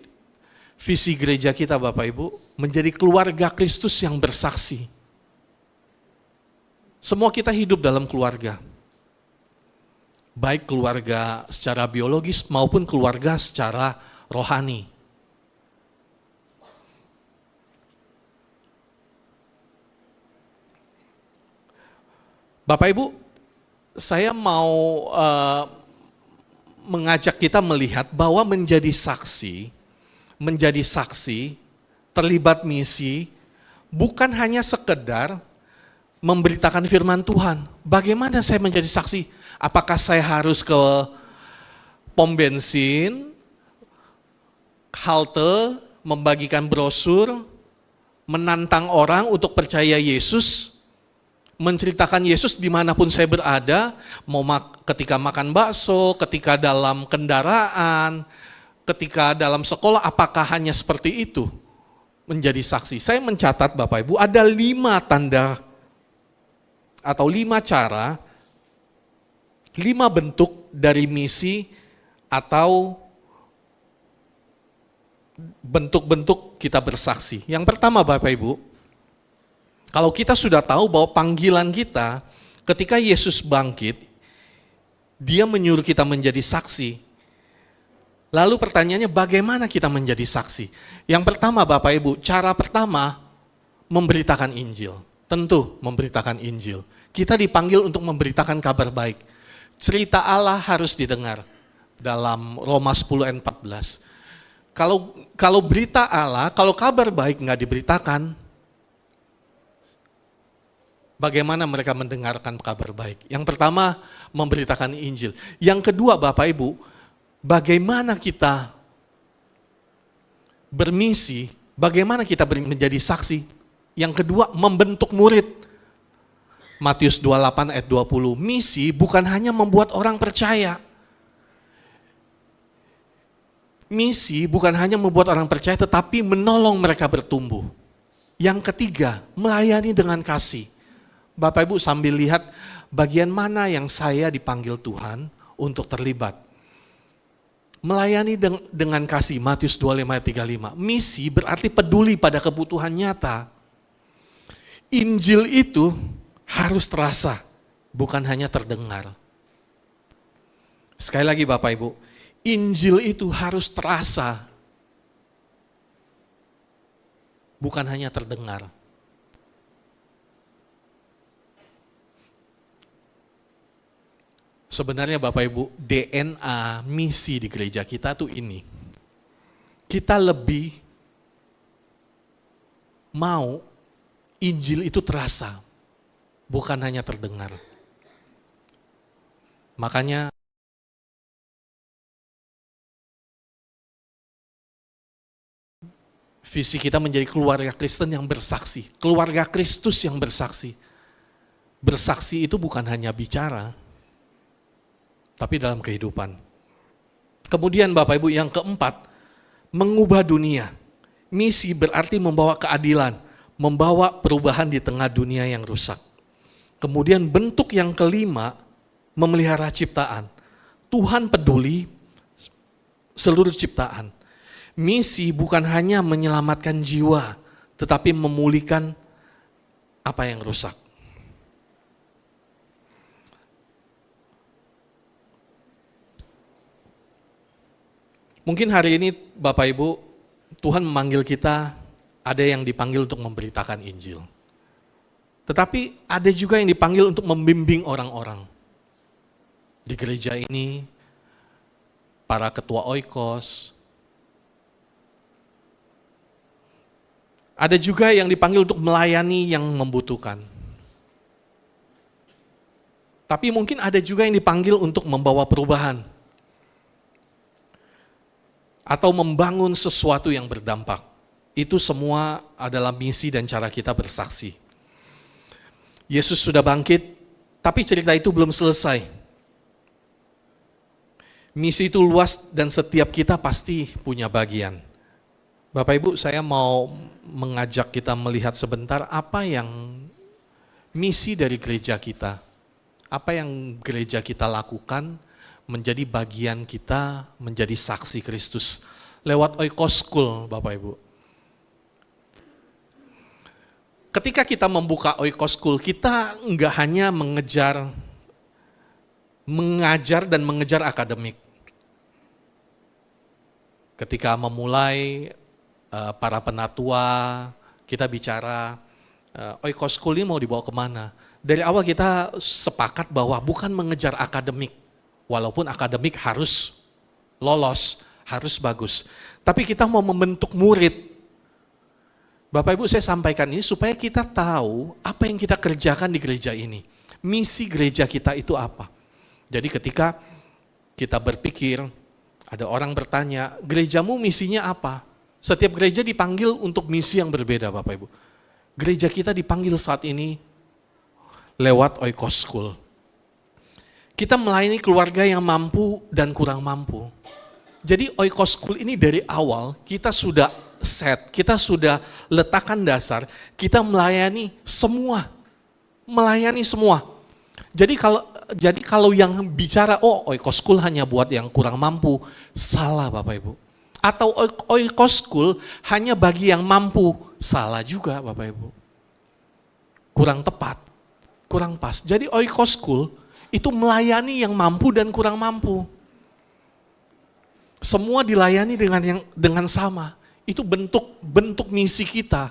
visi gereja kita Bapak Ibu, menjadi keluarga Kristus yang bersaksi. Semua kita hidup dalam keluarga. Baik keluarga secara biologis maupun keluarga secara rohani. Bapak Ibu, saya mau mengajak kita melihat bahwa menjadi saksi, terlibat misi, bukan hanya sekedar memberitakan firman Tuhan. Bagaimana saya menjadi saksi? Apakah saya harus ke pom bensin, halte, membagikan brosur, menantang orang untuk percaya Yesus, menceritakan Yesus dimanapun saya berada, mau ketika makan bakso, ketika dalam kendaraan, ketika dalam sekolah, apakah hanya seperti itu menjadi saksi? Saya mencatat Bapak Ibu, ada 5 tanda atau 5 cara, 5 bentuk dari misi atau bentuk-bentuk kita bersaksi. Yang pertama Bapak Ibu, kalau kita sudah tahu bahwa panggilan kita ketika Yesus bangkit, dia menyuruh kita menjadi saksi. Lalu pertanyaannya bagaimana kita menjadi saksi? Yang pertama Bapak Ibu, cara pertama memberitakan Injil. Tentu memberitakan Injil. Kita dipanggil untuk memberitakan kabar baik. Cerita Allah harus didengar. Dalam Roma 10 ayat 14. Kalau berita Allah, kalau kabar baik nggak diberitakan, bagaimana mereka mendengarkan kabar baik? Yang pertama, memberitakan Injil. Yang kedua, Bapak Ibu, bagaimana kita bermisi, bagaimana kita menjadi saksi? Yang kedua, membentuk murid. Matius 28 ayat 20, misi bukan hanya membuat orang percaya. Misi bukan hanya membuat orang percaya, tetapi menolong mereka bertumbuh. Yang ketiga, melayani dengan kasih. Bapak Ibu sambil lihat bagian mana yang saya dipanggil Tuhan untuk terlibat. Melayani dengan kasih, Matius 25 ayat 35. Misi berarti peduli pada kebutuhan nyata. Injil itu harus terasa, bukan hanya terdengar. Sekali lagi Bapak Ibu, Injil itu harus terasa, bukan hanya terdengar. Sebenarnya Bapak Ibu, DNA misi di gereja kita tuh ini. Kita lebih mau Injil itu terasa, bukan hanya terdengar. Makanya visi kita menjadi keluarga Kristen yang bersaksi, keluarga Kristus yang bersaksi. Bersaksi itu bukan hanya bicara, tapi dalam kehidupan. Kemudian Bapak Ibu yang keempat, mengubah dunia. Misi berarti membawa keadilan, membawa perubahan di tengah dunia yang rusak. Kemudian bentuk yang kelima, memelihara ciptaan. Tuhan peduli seluruh ciptaan. Misi bukan hanya menyelamatkan jiwa, tetapi memulihkan apa yang rusak. Mungkin hari ini Bapak Ibu, Tuhan memanggil kita, ada yang dipanggil untuk memberitakan Injil. Tetapi ada juga yang dipanggil untuk membimbing orang-orang. Di gereja ini, para ketua oikos, ada juga yang dipanggil untuk melayani yang membutuhkan. Tapi mungkin ada juga yang dipanggil untuk membawa perubahan. Atau membangun sesuatu yang berdampak. Itu semua adalah misi dan cara kita bersaksi. Yesus sudah bangkit, tapi cerita itu belum selesai. Misi itu luas dan setiap kita pasti punya bagian. Bapak Ibu, saya mau mengajak kita melihat sebentar apa yang misi dari gereja kita. Apa yang gereja kita lakukan menjadi bagian kita menjadi saksi Kristus. Lewat Oikos School, Bapak Ibu. Ketika kita membuka Oikos School, kita enggak hanya mengajar dan mengejar akademik. Ketika memulai para penatua, kita bicara Oikos School ini mau dibawa kemana. Dari awal kita sepakat bahwa bukan mengejar akademik, walaupun akademik harus lolos, harus bagus. Tapi kita mau membentuk murid. Bapak Ibu, saya sampaikan ini supaya kita tahu apa yang kita kerjakan di gereja ini. Misi gereja kita itu apa. Jadi ketika kita berpikir, ada orang bertanya, gerejamu misinya apa? Setiap gereja dipanggil untuk misi yang berbeda Bapak Ibu. Gereja kita dipanggil saat ini lewat Oikos School. Kita melayani keluarga yang mampu dan kurang mampu. Jadi Oikos School ini dari awal kita sudah set, kita sudah letakkan dasar, kita melayani semua. Melayani semua. Jadi kalau yang bicara, Oikos School hanya buat yang kurang mampu, salah Bapak Ibu. Atau Oikos School hanya bagi yang mampu, salah juga Bapak Ibu. Kurang tepat, kurang pas. Jadi Oikos School itu melayani yang mampu dan kurang mampu. semua dilayani dengan sama. Itu bentuk misi kita.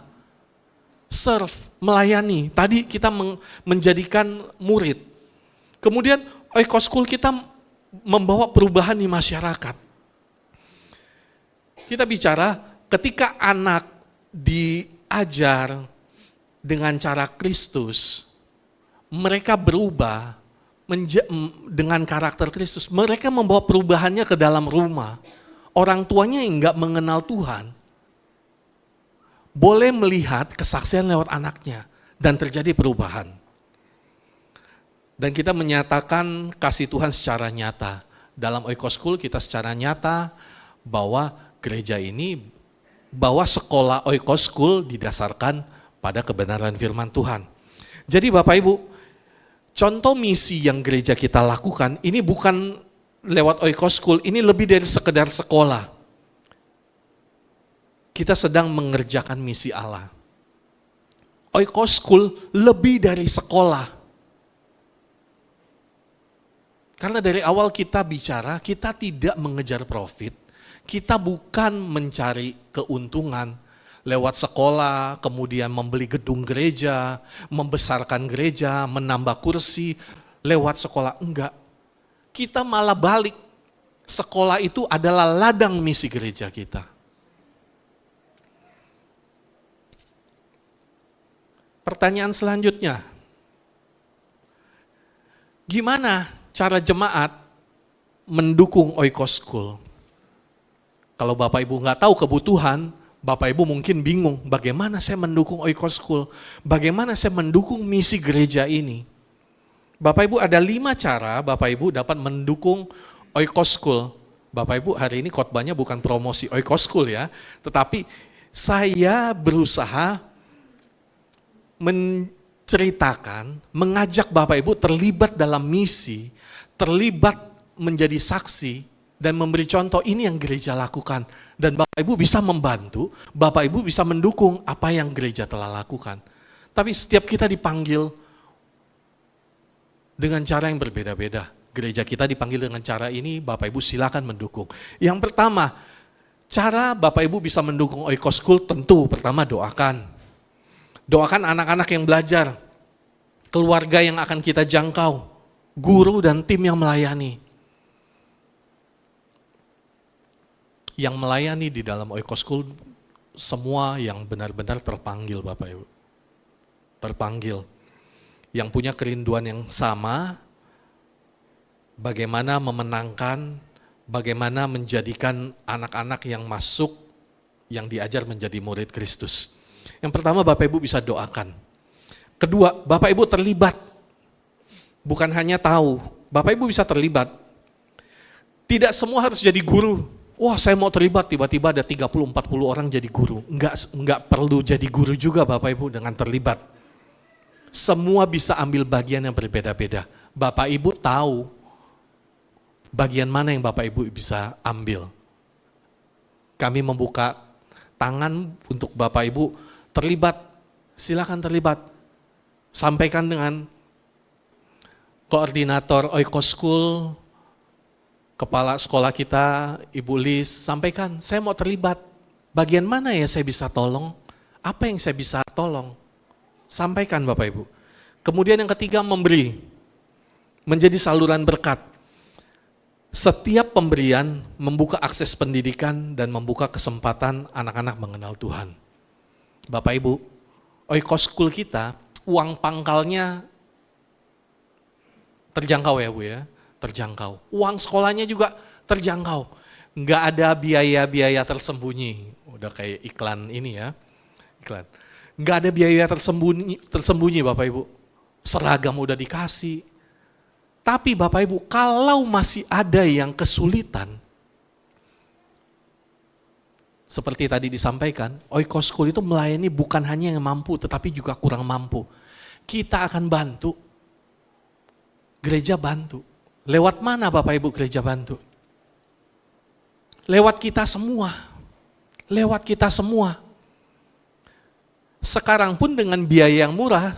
Serve, melayani. Tadi kita menjadikan murid. Kemudian Oikos School kita membawa perubahan di masyarakat. Kita bicara ketika anak diajar dengan cara Kristus, mereka berubah dengan karakter Kristus. Mereka membawa perubahannya ke dalam rumah. Orang tuanya yang nggak mengenal Tuhan boleh melihat kesaksian lewat anaknya dan terjadi perubahan. Dan kita menyatakan kasih Tuhan secara nyata. Dalam Oikos School kita secara nyata bahwa gereja ini, bahwa sekolah Oikos School didasarkan pada kebenaran firman Tuhan. Jadi Bapak Ibu, contoh misi yang gereja kita lakukan ini bukan lewat Oikos School, ini lebih dari sekedar sekolah. Kita sedang mengerjakan misi Allah. Oikos School lebih dari sekolah. Karena dari awal kita bicara, kita tidak mengejar profit. Kita bukan mencari keuntungan lewat sekolah, kemudian membeli gedung gereja, membesarkan gereja, menambah kursi lewat sekolah. Enggak. Kita malah balik. Sekolah itu adalah ladang misi gereja kita. Pertanyaan selanjutnya, gimana cara jemaat mendukung Oikos School? Kalau Bapak Ibu nggak tahu kebutuhan, Bapak Ibu mungkin bingung, bagaimana saya mendukung Oikos School? Bagaimana saya mendukung misi gereja ini? Bapak Ibu ada 5 cara Bapak Ibu dapat mendukung Oikos School. Bapak Ibu hari ini khotbahnya bukan promosi Oikos School ya, tetapi saya berusaha menceritakan, mengajak Bapak Ibu terlibat dalam misi, terlibat menjadi saksi, dan memberi contoh ini yang gereja lakukan. Dan Bapak Ibu bisa membantu, Bapak Ibu bisa mendukung apa yang gereja telah lakukan. Tapi setiap kita dipanggil dengan cara yang berbeda-beda. Gereja kita dipanggil dengan cara ini, Bapak Ibu silakan mendukung. Yang pertama, cara Bapak Ibu bisa mendukung Oikos School tentu pertama doakan. Doakan anak-anak yang belajar, keluarga yang akan kita jangkau, guru dan tim yang melayani. Yang melayani di dalam Oikos School, semua yang benar-benar terpanggil Bapak Ibu. Terpanggil. Yang punya kerinduan yang sama, bagaimana memenangkan, bagaimana menjadikan anak-anak yang masuk, yang diajar menjadi murid Kristus. Yang pertama Bapak Ibu bisa doakan. Kedua, Bapak Ibu terlibat. Bukan hanya tahu, Bapak Ibu bisa terlibat. Tidak semua harus jadi guru. Wah saya mau terlibat, tiba-tiba ada 30-40 orang jadi guru. Enggak perlu jadi guru juga Bapak Ibu dengan terlibat. Semua bisa ambil bagian yang berbeda-beda. Bapak Ibu tahu bagian mana yang Bapak Ibu bisa ambil. Kami membuka tangan untuk Bapak Ibu terlibat, silakan terlibat. Sampaikan dengan koordinator Oikos School, kepala sekolah kita, Ibu Lis, sampaikan, saya mau terlibat. Bagian mana ya saya bisa tolong? Apa yang saya bisa tolong? Sampaikan Bapak Ibu. Kemudian yang ketiga memberi, menjadi saluran berkat. Setiap pemberian membuka akses pendidikan dan membuka kesempatan anak-anak mengenal Tuhan. Bapak Ibu, Oikos School kita, uang pangkalnya terjangkau ya Bu ya, terjangkau. Uang sekolahnya juga terjangkau. Nggak ada biaya-biaya tersembunyi. Udah kayak iklan ini ya, iklan. Nggak ada biaya tersembunyi Bapak Ibu. Seragam udah dikasih. Tapi Bapak Ibu, kalau masih ada yang kesulitan, seperti tadi disampaikan, Oikos School itu melayani bukan hanya yang mampu, tetapi juga kurang mampu. Kita akan bantu, gereja bantu. Lewat mana Bapak Ibu gereja bantu? Lewat kita semua. Lewat kita semua. Sekarang pun dengan biaya yang murah,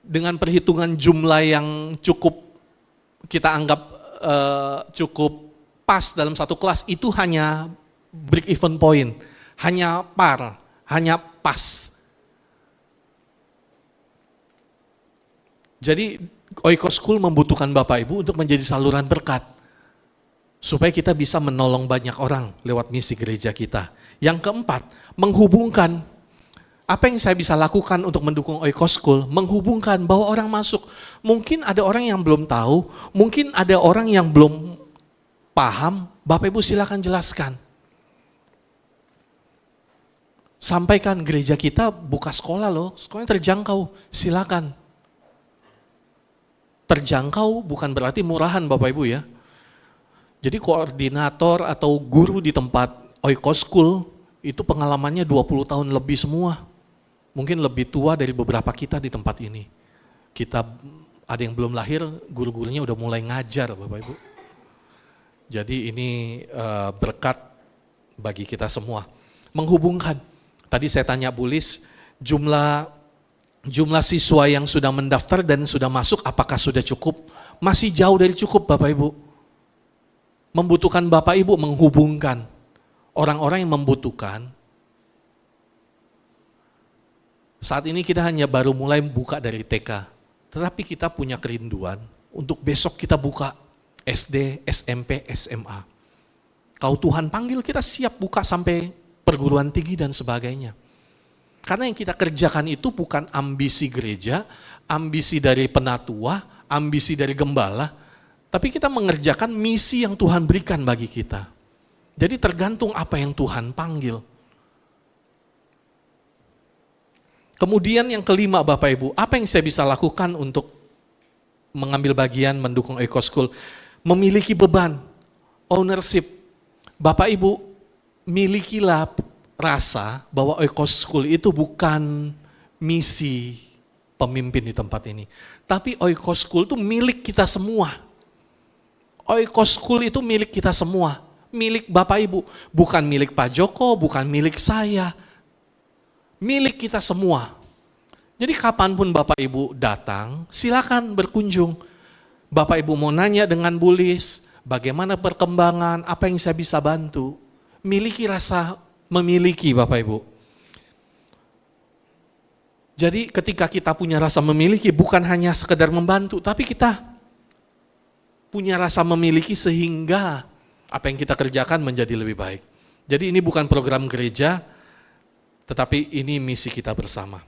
dengan perhitungan jumlah yang cukup kita anggap cukup pas dalam satu kelas, itu hanya break even point, hanya par, hanya pas. Jadi Oikos School membutuhkan Bapak Ibu untuk menjadi saluran berkat, supaya kita bisa menolong banyak orang lewat misi gereja kita. Yang keempat, menghubungkan. Apa yang saya bisa lakukan untuk mendukung Oikos School? Menghubungkan bahwa orang masuk. Mungkin ada orang yang belum tahu, mungkin ada orang yang belum paham, Bapak Ibu silakan jelaskan. Sampaikan, gereja kita buka sekolah loh, sekolahnya terjangkau, silakan. Terjangkau bukan berarti murahan Bapak Ibu ya. Jadi koordinator atau guru di tempat Oikos School itu pengalamannya 20 tahun lebih semua. Mungkin lebih tua dari beberapa kita di tempat ini. Kita ada yang belum lahir, guru-gurunya udah mulai ngajar Bapak Ibu. Jadi ini berkat bagi kita semua. Menghubungkan. Tadi saya tanya Bu Lis, jumlah siswa yang sudah mendaftar dan sudah masuk apakah sudah cukup? Masih jauh dari cukup Bapak Ibu. Membutuhkan Bapak Ibu menghubungkan orang-orang yang membutuhkan. Saat ini kita hanya baru mulai buka dari TK, tetapi kita punya kerinduan untuk besok kita buka SD, SMP, SMA. Kalau Tuhan panggil kita siap buka sampai perguruan tinggi dan sebagainya. Karena yang kita kerjakan itu bukan ambisi gereja, ambisi dari penatua, ambisi dari gembala, tapi kita mengerjakan misi yang Tuhan berikan bagi kita. Jadi tergantung apa yang Tuhan panggil. Kemudian yang kelima Bapak Ibu, apa yang saya bisa lakukan untuk mengambil bagian mendukung Oikos School? Memiliki beban, ownership. Bapak Ibu, milikilah rasa bahwa Oikos School itu bukan misi pemimpin di tempat ini. Tapi Oikos School itu milik kita semua. Oikos School itu milik kita semua. Milik Bapak Ibu. Bukan milik Pak Joko, bukan milik saya. Milik kita semua. Jadi kapanpun Bapak Ibu datang, silakan berkunjung. Bapak Ibu mau nanya dengan Bu Lis, bagaimana perkembangan, apa yang saya bisa bantu. Miliki rasa memiliki Bapak Ibu. Jadi ketika kita punya rasa memiliki, bukan hanya sekedar membantu, tapi kita punya rasa memiliki sehingga apa yang kita kerjakan menjadi lebih baik. Jadi ini bukan program gereja, tetapi ini misi kita bersama.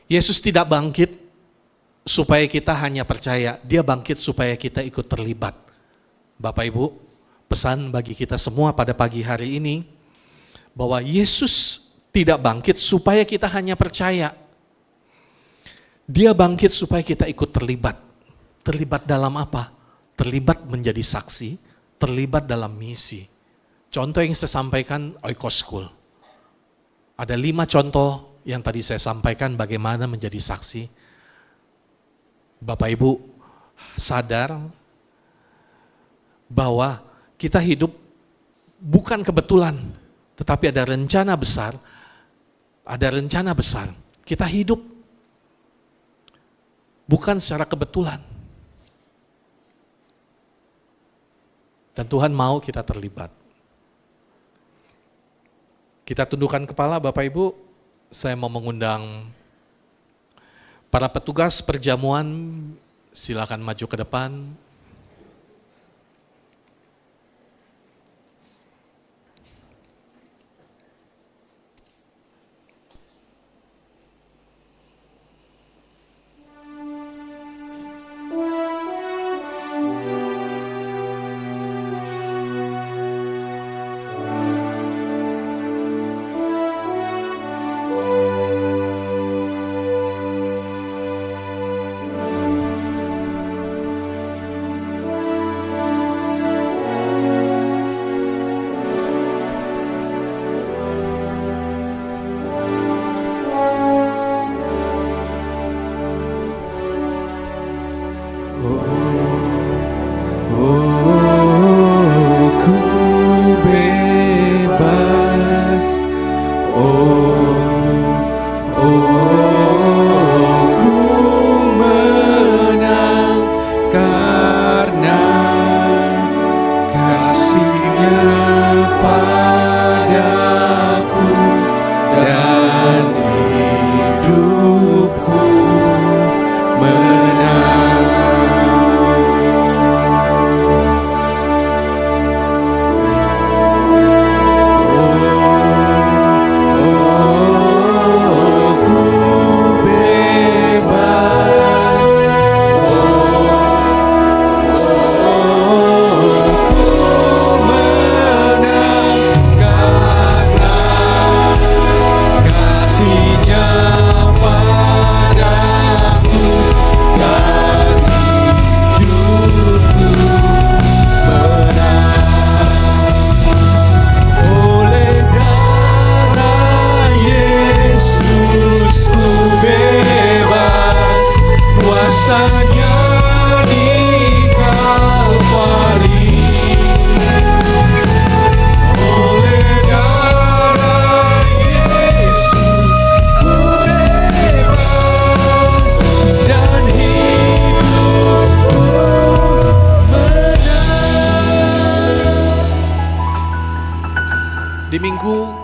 Yesus tidak bangkit supaya kita hanya percaya, dia bangkit supaya kita ikut terlibat. Bapak Ibu, pesan bagi kita semua pada pagi hari ini, bahwa Yesus tidak bangkit supaya kita hanya percaya. Dia bangkit supaya kita ikut terlibat. Terlibat dalam apa? Terlibat menjadi saksi, terlibat dalam misi. Contoh yang saya sampaikan, Oikos School. Ada 5 contoh yang tadi saya sampaikan bagaimana menjadi saksi. Bapak Ibu sadar bahwa kita hidup bukan kebetulan, tetapi ada rencana besar. Ada rencana besar. Kita hidup bukan secara kebetulan. Dan Tuhan mau kita terlibat. Kita tundukkan kepala Bapak Ibu, saya mau mengundang para petugas perjamuan, silakan maju ke depan.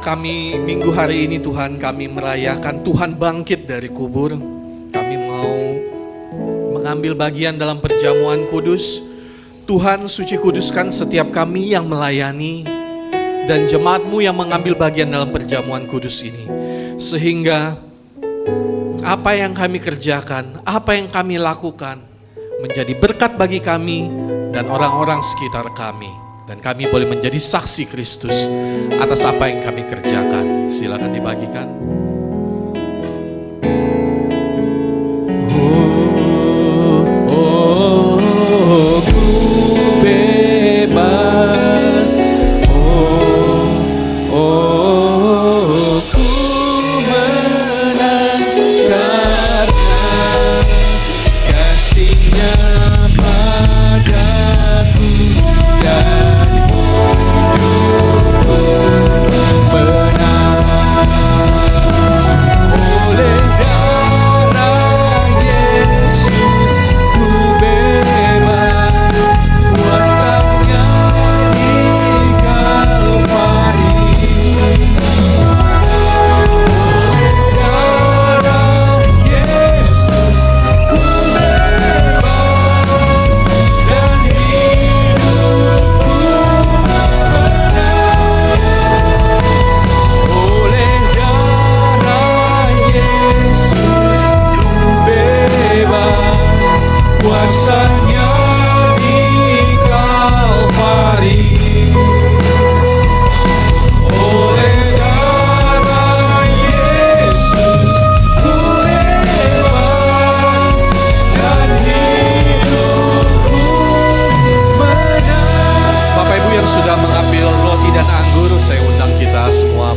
kami minggu hari ini Tuhan, kami merayakan Tuhan bangkit dari kubur. Kami mau mengambil bagian dalam perjamuan kudus. Tuhan suci kuduskan setiap kami yang melayani dan jemaat-Mu yang mengambil bagian dalam perjamuan kudus ini. Sehingga apa yang kami kerjakan, apa yang kami lakukan menjadi berkat bagi kami dan orang-orang sekitar kami. Dan kami boleh menjadi saksi Kristus atas apa yang kami kerjakan. Silakan dibagikan.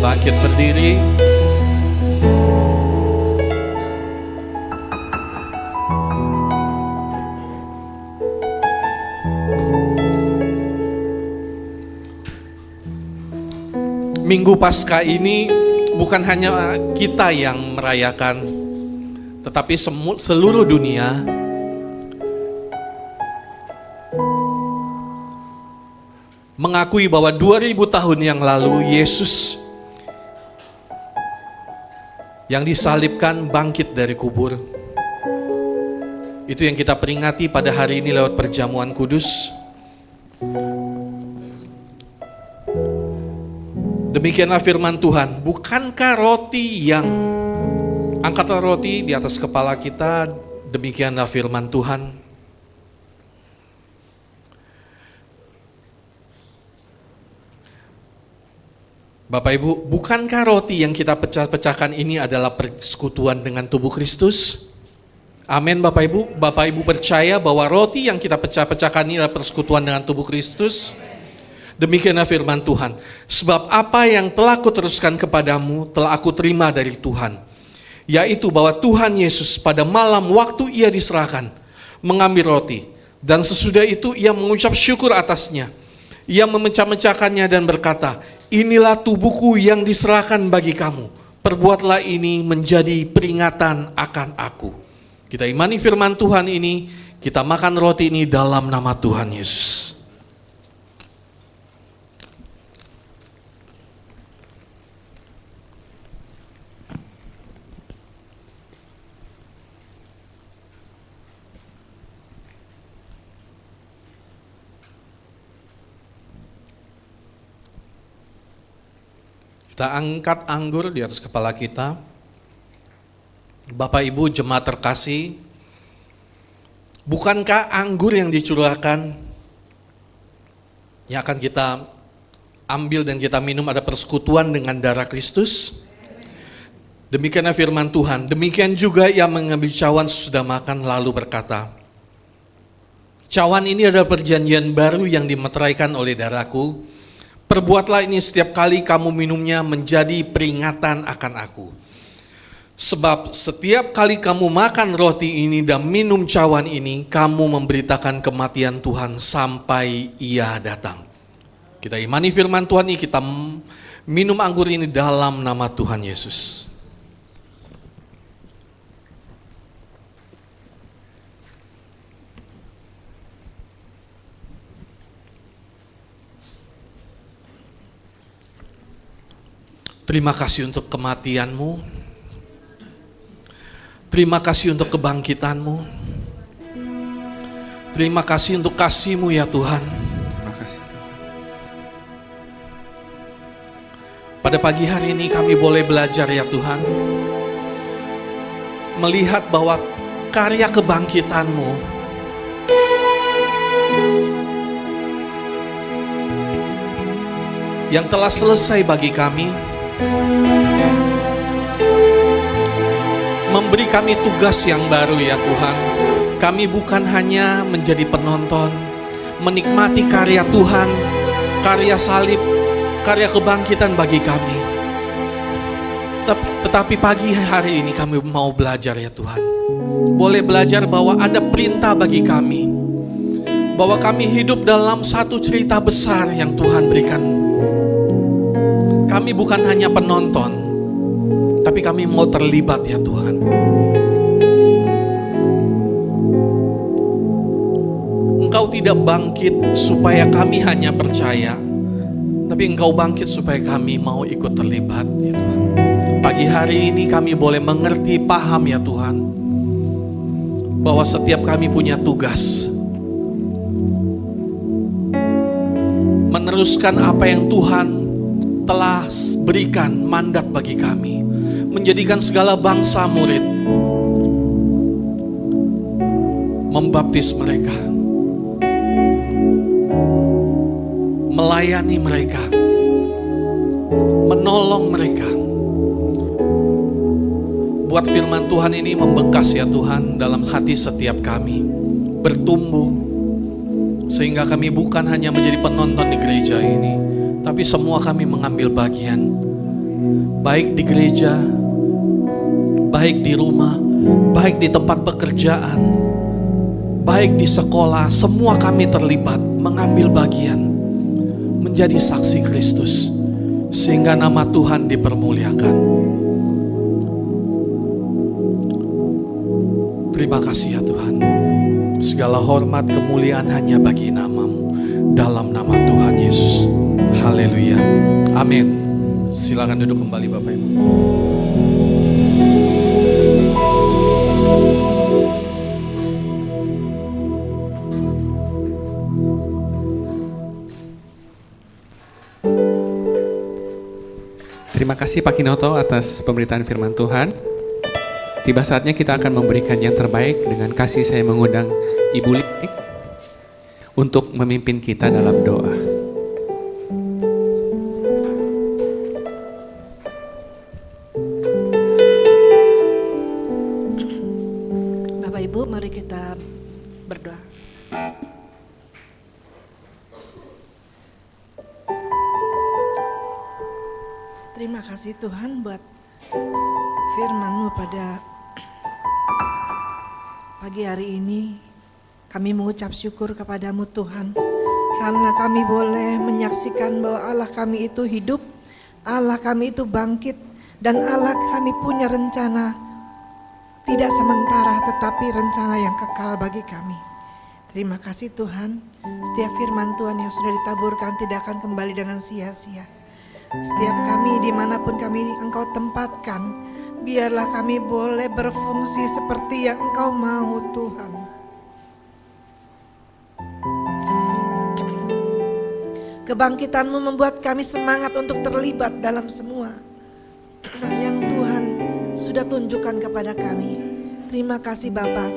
Bangkit berdiri. Minggu Paskah ini bukan hanya kita yang merayakan, tetapi seluruh dunia mengakui bahwa 2000 tahun yang lalu Yesus yang disalibkan bangkit dari kubur. Itu yang kita peringati pada hari ini lewat perjamuan kudus. Demikianlah firman Tuhan. Bukankah roti yang angkatlah roti di atas kepala kita, demikianlah firman Tuhan. Bapak Ibu, bukankah roti yang kita pecah-pecahkan ini adalah persekutuan dengan tubuh Kristus? Amin Bapak Ibu. Bapak Ibu percaya bahwa roti yang kita pecah-pecahkan ini adalah persekutuan dengan tubuh Kristus? Demikianlah firman Tuhan. Sebab apa yang telah kuteruskan kepadamu telah aku terima dari Tuhan. Yaitu bahwa Tuhan Yesus pada malam waktu ia diserahkan mengambil roti. Dan sesudah itu ia mengucap syukur atasnya. Ia memecah-mecahkannya dan berkata, inilah tubuhku yang diserahkan bagi kamu. Perbuatlah ini menjadi peringatan akan aku. Kita imani firman Tuhan ini, kita makan roti ini dalam nama Tuhan Yesus. Kita angkat anggur di atas kepala kita. Bapak Ibu jemaat terkasih, bukankah anggur yang dicurahkan yang akan kita ambil dan kita minum ada persekutuan dengan darah Kristus? Demikianlah firman Tuhan. Demikian juga ia mengambil cawan sesudah makan lalu berkata, cawan ini adalah perjanjian baru yang dimeteraikan oleh darahku. Perbuatlah ini setiap kali kamu minumnya menjadi peringatan akan aku. Sebab setiap kali kamu makan roti ini dan minum cawan ini, kamu memberitakan kematian Tuhan sampai ia datang. Kita imani firman Tuhan ini, kita minum anggur ini dalam nama Tuhan Yesus. Terima kasih untuk kematian-Mu. Terima kasih untuk kebangkitan-Mu. Terima kasih untuk kasih-Mu ya Tuhan. Terima kasih Tuhan. Pada pagi hari ini kami boleh belajar ya Tuhan, melihat bahwa karya kebangkitan-Mu yang telah selesai bagi kami, memberi kami tugas yang baru ya Tuhan. Kami bukan hanya menjadi penonton, menikmati karya Tuhan, karya salib, karya kebangkitan bagi kami. Tetapi pagi hari ini kami mau belajar ya Tuhan. Boleh belajar bahwa ada perintah bagi kami, bahwa kami hidup dalam satu cerita besar yang Tuhan berikan. Kami bukan hanya penonton, tapi kami mau terlibat ya Tuhan. Engkau tidak bangkit supaya kami hanya percaya, tapi Engkau bangkit supaya kami mau ikut terlibat ya Tuhan. Pagi hari ini kami boleh mengerti, paham ya Tuhan, bahwa setiap kami punya tugas meneruskan apa yang Tuhan telah berikan mandat bagi kami, menjadikan segala bangsa murid, membaptis mereka, melayani mereka, menolong mereka. Buat firman Tuhan ini membekas ya Tuhan dalam hati setiap kami, bertumbuh, sehingga kami bukan hanya menjadi penonton di gereja ini, tapi semua kami mengambil bagian, baik di gereja, baik di rumah, baik di tempat pekerjaan, baik di sekolah. Semua kami terlibat, mengambil bagian, menjadi saksi Kristus, sehingga nama Tuhan dipermuliakan. Terima kasih ya Tuhan. Segala hormat kemuliaan hanya bagi nama-Mu, dalam nama Tuhan Yesus. Haleluya. Amin. Silakan duduk kembali Bapak Ibu. Terima kasih Pak Kinoto atas pemberitaan firman Tuhan. Tiba saatnya kita akan memberikan yang terbaik. Dengan kasih saya mengundang Ibu Lilik untuk memimpin kita dalam doa. Bapak Ibu, mari kita berdoa. Terima kasih Tuhan buat firman-Mu pada pagi hari ini. Kami mengucap syukur kepadamu Tuhan, karena kami boleh menyaksikan bahwa Allah kami itu hidup, Allah kami itu bangkit, dan Allah kami punya rencana tidak sementara tetapi rencana yang kekal bagi kami. Terima kasih Tuhan, setiap firman Tuhan yang sudah ditaburkan tidak akan kembali dengan sia-sia. Setiap kami dimanapun kami Engkau tempatkan, biarlah kami boleh berfungsi seperti yang Engkau mau Tuhan. Kebangkitan-Mu membuat kami semangat untuk terlibat dalam semua yang Tuhan sudah tunjukkan kepada kami. Terima kasih Bapa.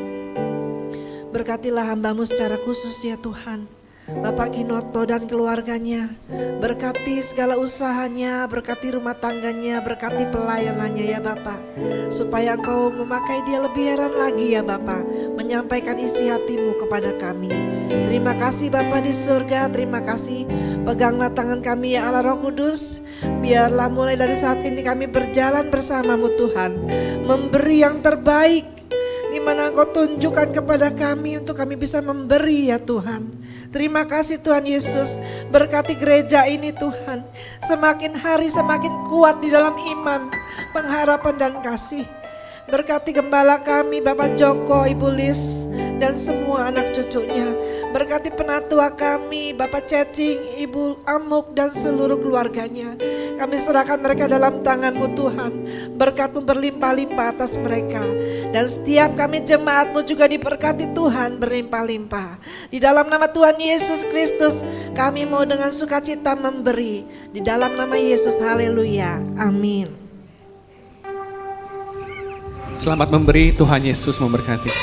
Berkatilah hamba-Mu secara khusus ya Tuhan. Bapak Kinoto dan keluarganya, berkati segala usahanya, berkati rumah tangganya, berkati pelayanannya ya Bapak, supaya Engkau memakai dia lebih heran lagi ya Bapak, menyampaikan isi hati-Mu kepada kami. Terima kasih Bapak di surga, terima kasih. Peganglah tangan kami ya Allah Roh Kudus, biarlah mulai dari saat ini kami berjalan bersama-Mu Tuhan, memberi yang terbaik, di mana Engkau tunjukkan kepada kami untuk kami bisa memberi ya Tuhan. Terima kasih Tuhan Yesus, berkati gereja ini Tuhan, semakin hari semakin kuat di dalam iman, pengharapan dan kasih. Berkati gembala kami Bapak Joko, Ibu Lis, dan semua anak cucunya. Berkati penatua kami, Bapak Cacing, Ibu Amuk dan seluruh keluarganya. Kami serahkan mereka dalam tangan-Mu Tuhan. Berkat-Mu berlimpah-limpah atas mereka. Dan setiap kami jemaat-Mu juga diberkati Tuhan berlimpah-limpah. Di dalam nama Tuhan Yesus Kristus kami mau dengan sukacita memberi. Di dalam nama Yesus, haleluya, amin. Selamat memberi, Tuhan Yesus memberkati.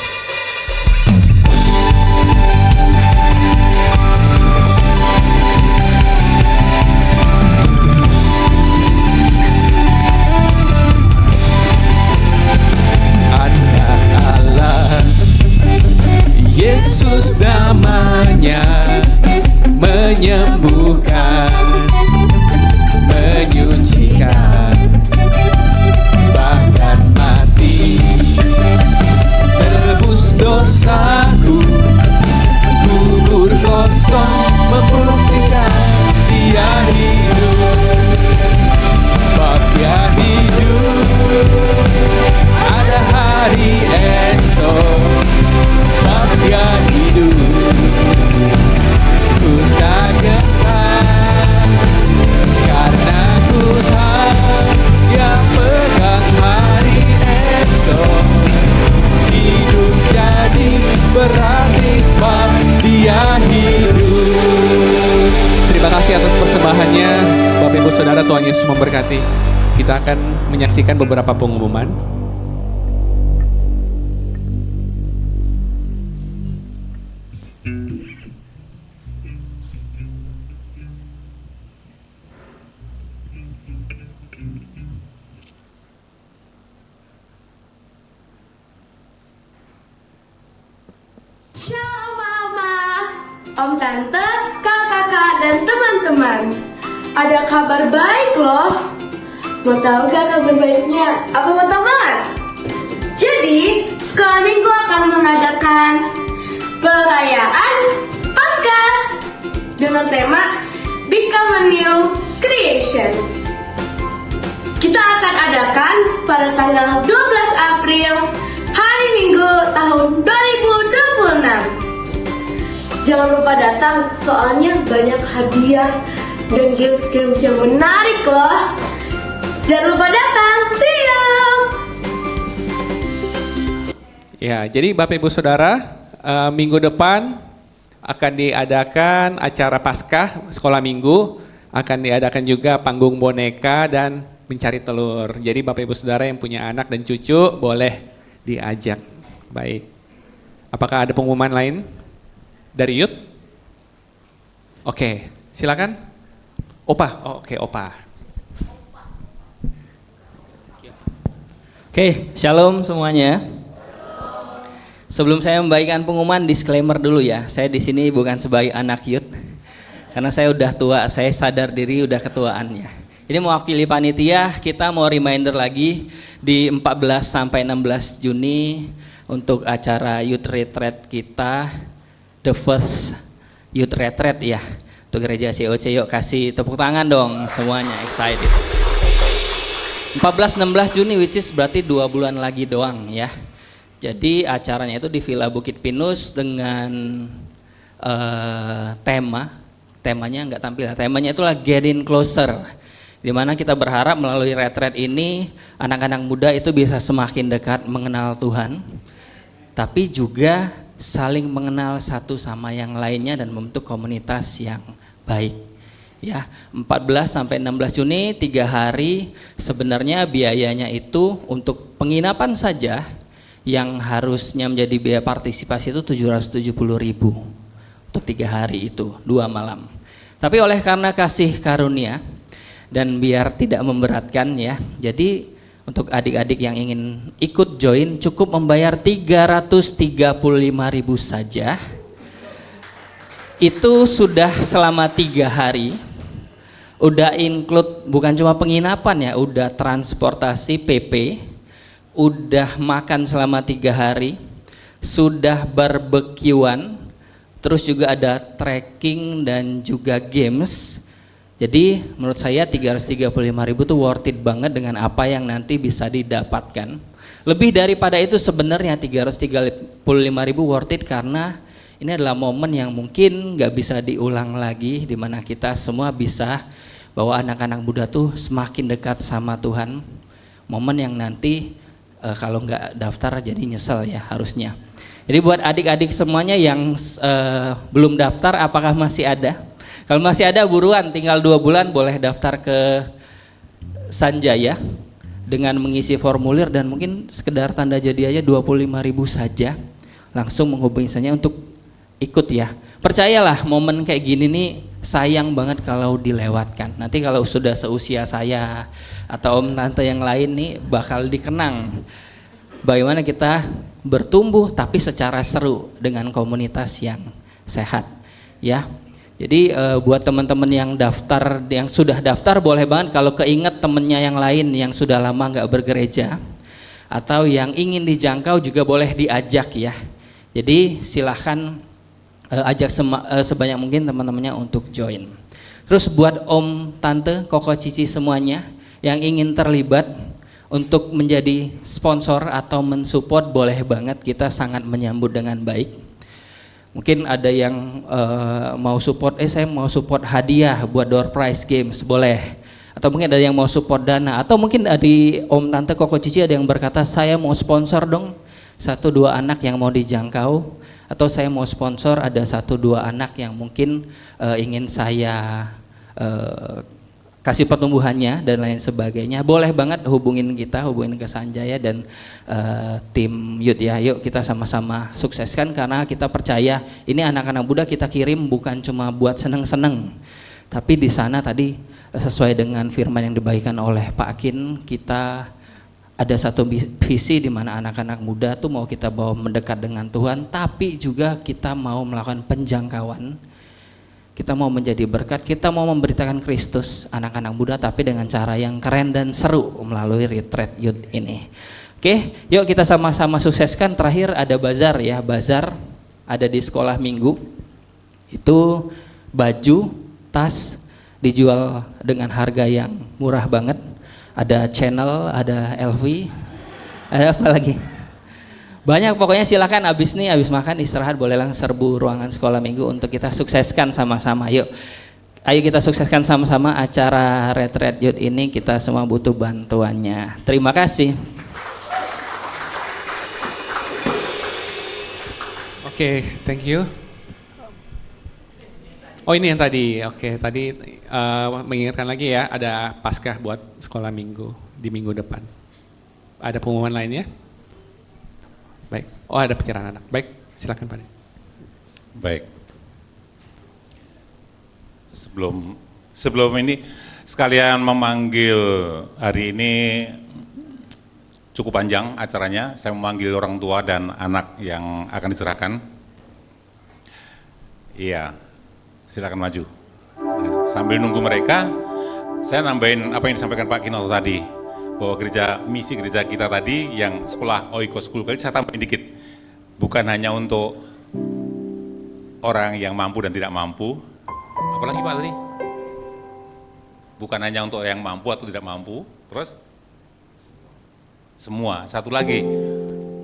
Yesus namanya menyembuhkan, menyucikan, bahkan mati tebus dosaku, kubur kosong membuktikan Dia hidup, sebab Dia hidup, ada hari esok. Dia hidup, ku tak gentar, karena Tuhan yang pegang hari esok. Hidup jadi berarti sebab Dia hidup. Terima kasih atas persembahannya, Bapak Ibu Saudara. Tuhan Yesus memberkati. Kita akan menyaksikan beberapa pengumuman. Shalom Mama, Om Tante, kakak-kakak dan teman-teman. Ada kabar baik loh. Mau tahu gak kabar baiknya? Apa mau tahu banget? Jadi, sekolah minggu akan mengadakan perayaan Paskah dengan tema Become a New Creation. Kita akan adakan pada tanggal 12 April hari Minggu tahun 2026. Jangan lupa datang, soalnya banyak hadiah dan games-games yang menarik loh. Jangan lupa datang, see you! Ya, jadi Bapak Ibu Saudara, minggu depan akan diadakan acara Paskah sekolah minggu, akan diadakan juga panggung boneka dan mencari telur. Jadi Bapak Ibu Saudara yang punya anak dan cucu boleh diajak. Baik. Apakah ada pengumuman lain dari Youth? Oke, silakan. Opa. Oh, oke, Opa. Oke, shalom semuanya. Sebelum saya membagikan pengumuman, disclaimer dulu ya. Saya di sini bukan sebagai anak Youth, karena saya udah tua. Saya sadar diri udah ketuaannya. Jadi mewakili panitia, kita mau reminder lagi di 14 sampai 16 Juni untuk acara Youth Retreat kita, the first Youth Retreat ya. Untuk gereja COC, yuk kasih tepuk tangan dong semuanya, excited. 14-16 Juni, which is berarti 2 bulan lagi doang ya. Jadi acaranya itu di Villa Bukit Pinus dengan temanya nggak tampil, temanya itulah Getting Closer, dimana kita berharap melalui retreat ini anak-anak muda itu bisa semakin dekat mengenal Tuhan, tapi juga saling mengenal satu sama yang lainnya dan membentuk komunitas yang baik. Ya, 14 sampai 16 Juni 3 hari. Sebenarnya biayanya itu untuk penginapan saja yang harusnya menjadi biaya partisipasi itu 770.000 untuk 3 hari itu, 2 malam. Tapi oleh karena kasih karunia dan biar tidak memberatkan ya, jadi untuk adik-adik yang ingin ikut join cukup membayar 335.000 saja. Itu sudah selama 3 hari. Udah include bukan cuma penginapan ya, udah transportasi PP, udah makan selama 3 hari, sudah barbekyuan, terus juga ada trekking dan juga games. Jadi menurut saya 335.000 itu worth it banget dengan apa yang nanti bisa didapatkan. Lebih daripada itu sebenarnya 335.000 worth it karena Ini adalah momen yang mungkin nggak bisa diulang lagi, di mana kita semua bisa bahwa anak-anak muda tuh semakin dekat sama Tuhan. Momen yang nanti kalau nggak daftar jadi nyesel ya harusnya. Jadi buat adik-adik semuanya yang belum daftar, apakah masih ada? Kalau masih ada buruan, tinggal 2 bulan boleh daftar ke Sanjaya dengan mengisi formulir dan mungkin sekedar tanda jadi aja 25.000 saja. Langsung menghubungi saya untuk ikut ya. Percayalah momen kayak gini nih sayang banget kalau dilewatkan. Nanti kalau sudah seusia saya atau om tante yang lain nih bakal dikenang bagaimana kita bertumbuh tapi secara seru dengan komunitas yang sehat ya. Jadi buat teman-teman yang daftar, yang sudah daftar boleh banget kalau keinget temennya yang lain yang sudah lama nggak bergereja atau yang ingin dijangkau juga boleh diajak ya. Jadi silahkan ajak sebanyak mungkin teman-temannya untuk join. Terus buat om, tante, koko, cici semuanya yang ingin terlibat untuk menjadi sponsor atau mensupport boleh banget, kita sangat menyambut dengan baik. Mungkin ada yang mau support, saya mau support hadiah buat door prize games, boleh. Atau mungkin ada yang mau support dana, atau mungkin dari om, tante, koko, cici ada yang berkata saya mau sponsor dong 1-2 anak yang mau dijangkau. Atau saya mau sponsor ada 1-2 anak yang mungkin ingin saya kasih pertumbuhannya dan lain sebagainya. Boleh banget hubungin ke Sanjaya dan tim Youth ya. Yuk kita sama-sama sukseskan karena kita percaya ini anak-anak muda kita kirim bukan cuma buat seneng-seneng. Tapi di sana tadi sesuai dengan firman yang dibagikan oleh Pak Akin, kita ada satu visi di mana anak-anak muda tuh mau kita bawa mendekat dengan Tuhan, tapi juga kita mau melakukan penjangkauan. Kita mau menjadi berkat, kita mau memberitakan Kristus anak-anak muda tapi dengan cara yang keren dan seru melalui retreat youth ini. Oke, yuk kita sama-sama sukseskan. Terakhir ada bazar ya, bazar ada di sekolah minggu. Itu baju, tas dijual dengan harga yang murah banget. Ada Channel, ada LV, ada apa lagi? Banyak pokoknya, silakan abis makan istirahat boleh langsung serbu ruangan sekolah minggu untuk kita sukseskan sama-sama. Yuk, ayo kita sukseskan sama-sama acara retreat youth ini, kita semua butuh bantuannya. Terima kasih. Oke, thank you. Oh ini yang tadi, oke tadi mengingatkan lagi ya, ada Paskah buat sekolah minggu di minggu depan. Ada pengumuman lainnya? Baik, oh ada pencerahan anak. Baik, silakan Pak. Baik. Sebelum ini sekalian memanggil, hari ini cukup panjang acaranya. Saya memanggil orang tua dan anak yang akan diserahkan. Iya. Silakan maju. Sambil nunggu mereka, saya nambahin apa yang disampaikan Pak Kino tadi, bahwa misi gereja kita tadi yang sekolah Oikos School kali, saya tambahin dikit, bukan hanya untuk orang yang mampu dan tidak mampu, apalagi Pak tadi, bukan hanya untuk yang mampu atau tidak mampu, terus semua. Satu lagi,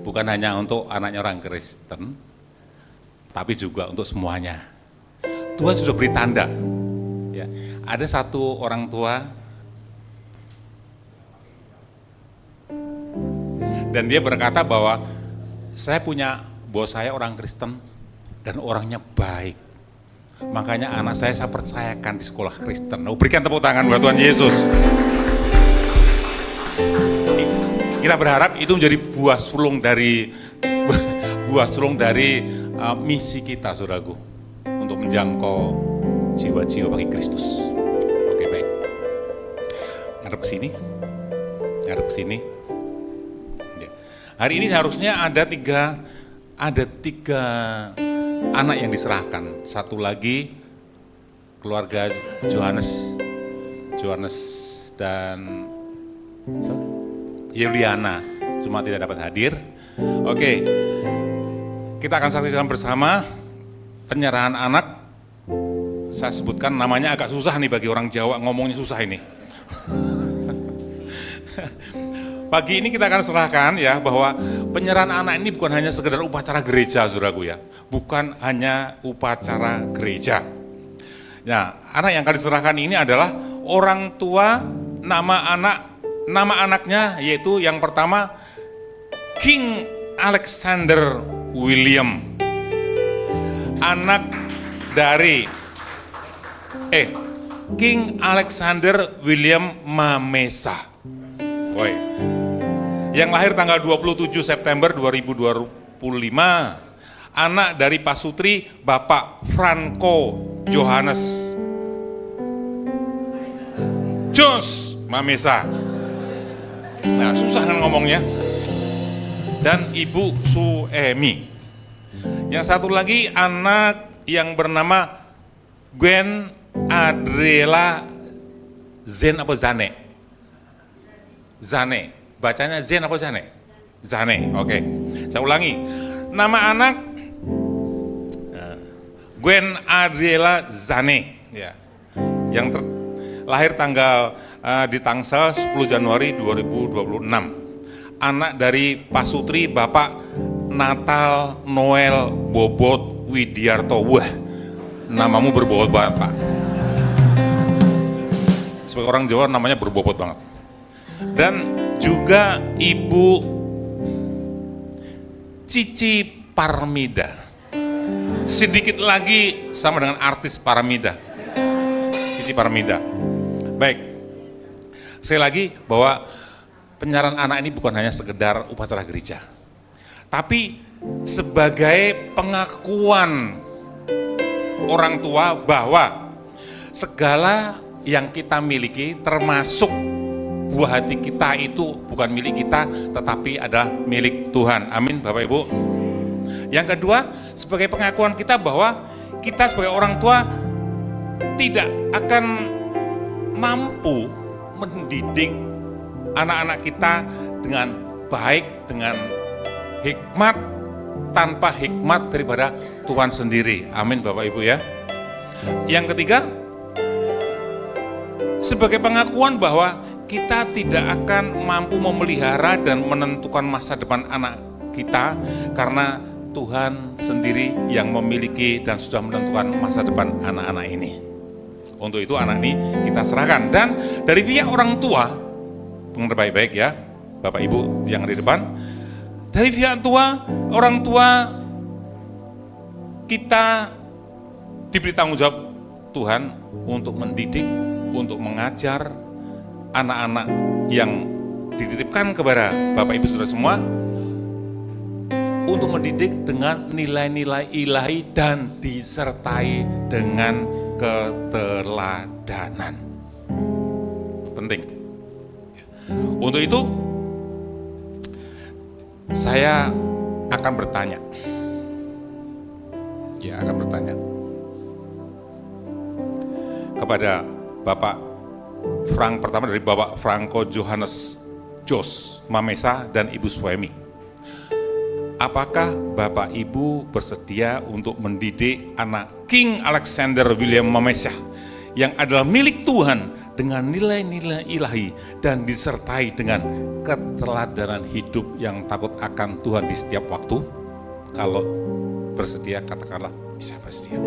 bukan hanya untuk anaknya orang Kristen, tapi juga untuk semuanya. Tuhan sudah beri tanda. Ya, ada satu orang tua dan dia berkata bahwa saya punya bos saya orang Kristen dan orangnya baik. Makanya anak saya percayakan di sekolah Kristen. Berikan tepuk tangan buat Tuhan Yesus. Kita berharap itu menjadi buah sulung dari misi kita, saudaraku, untuk menjangkau jiwa-jiwa bagi Kristus. Oke, baik. Ngadep ke sini. Ya. Hari ini seharusnya ada tiga anak yang diserahkan. Satu lagi keluarga Johannes dan Yuliana, cuma tidak dapat hadir. Oke, kita akan saksikan bersama penyerahan anak. Saya sebutkan namanya agak susah nih bagi orang Jawa, ngomongnya susah ini. Pagi ini kita akan serahkan ya bahwa penyerahan anak ini bukan hanya sekedar upacara gereja, saudaraku ya. Bukan hanya upacara gereja. Nah, anak yang akan diserahkan ini adalah orang tua, nama anaknya yaitu yang pertama King Alexander William. Anak dari King Alexander William Mamesa. Woi. Yang lahir tanggal 27 September 2025, anak dari pasutri Bapak Franco Johannes Jos Mamesa. Nah, susah kan ngomongnya. Dan Ibu Suemi. Yang satu lagi anak yang bernama Gwen Adriela Zen apa Zane? Zane. Bacanya Zen apa Zane? Zane, oke. Saya ulangi. Nama anak Gwen Adriela Zane, ya. Yang lahir tanggal di Tangsel 10 Januari 2026. Anak dari pasutri Bapak Natal Noel Bobot Widiarto. Wah, namamu berbobot banget, Pak. Sebagai orang Jawa namanya berbobot banget. Dan juga Ibu Cici Parmida. Sedikit lagi sama dengan artis Parmida. Cici Parmida. Baik. Sekali lagi bahwa penyerahan anak ini bukan hanya sekedar upacara gereja. Tapi sebagai pengakuan orang tua bahwa segala yang kita miliki termasuk buah hati kita itu bukan milik kita tetapi adalah milik Tuhan. Amin Bapak Ibu. Yang kedua, sebagai pengakuan kita bahwa kita sebagai orang tua tidak akan mampu mendidik anak-anak kita dengan baik, dengan hikmat, tanpa hikmat daripada Tuhan sendiri. Amin Bapak Ibu ya. Yang ketiga, sebagai pengakuan bahwa kita tidak akan mampu memelihara dan menentukan masa depan anak kita karena Tuhan sendiri yang memiliki dan sudah menentukan masa depan anak-anak ini. Untuk itu anak ini kita serahkan. Dan dari pihak orang tua, dengar baik-baik ya Bapak Ibu yang ada di depan, dari pihak orang tua kita diberi tanggung jawab Tuhan untuk mendidik, untuk mengajar anak-anak yang dititipkan kepada Bapak Ibu Saudara semua untuk mendidik dengan nilai-nilai ilahi dan disertai dengan keteladanan. Penting. Untuk itu saya akan bertanya. Ya, akan bertanya kepada Bapak pertama dari Bapak Franco Johannes Jos Mamesa dan Ibu Suemi. Apakah Bapak Ibu bersedia untuk mendidik anak King Alexander William Mamesa yang adalah milik Tuhan dengan nilai-nilai ilahi dan disertai dengan keteladanan hidup yang takut akan Tuhan di setiap waktu? Kalau bersedia katakanlah saya bersedia.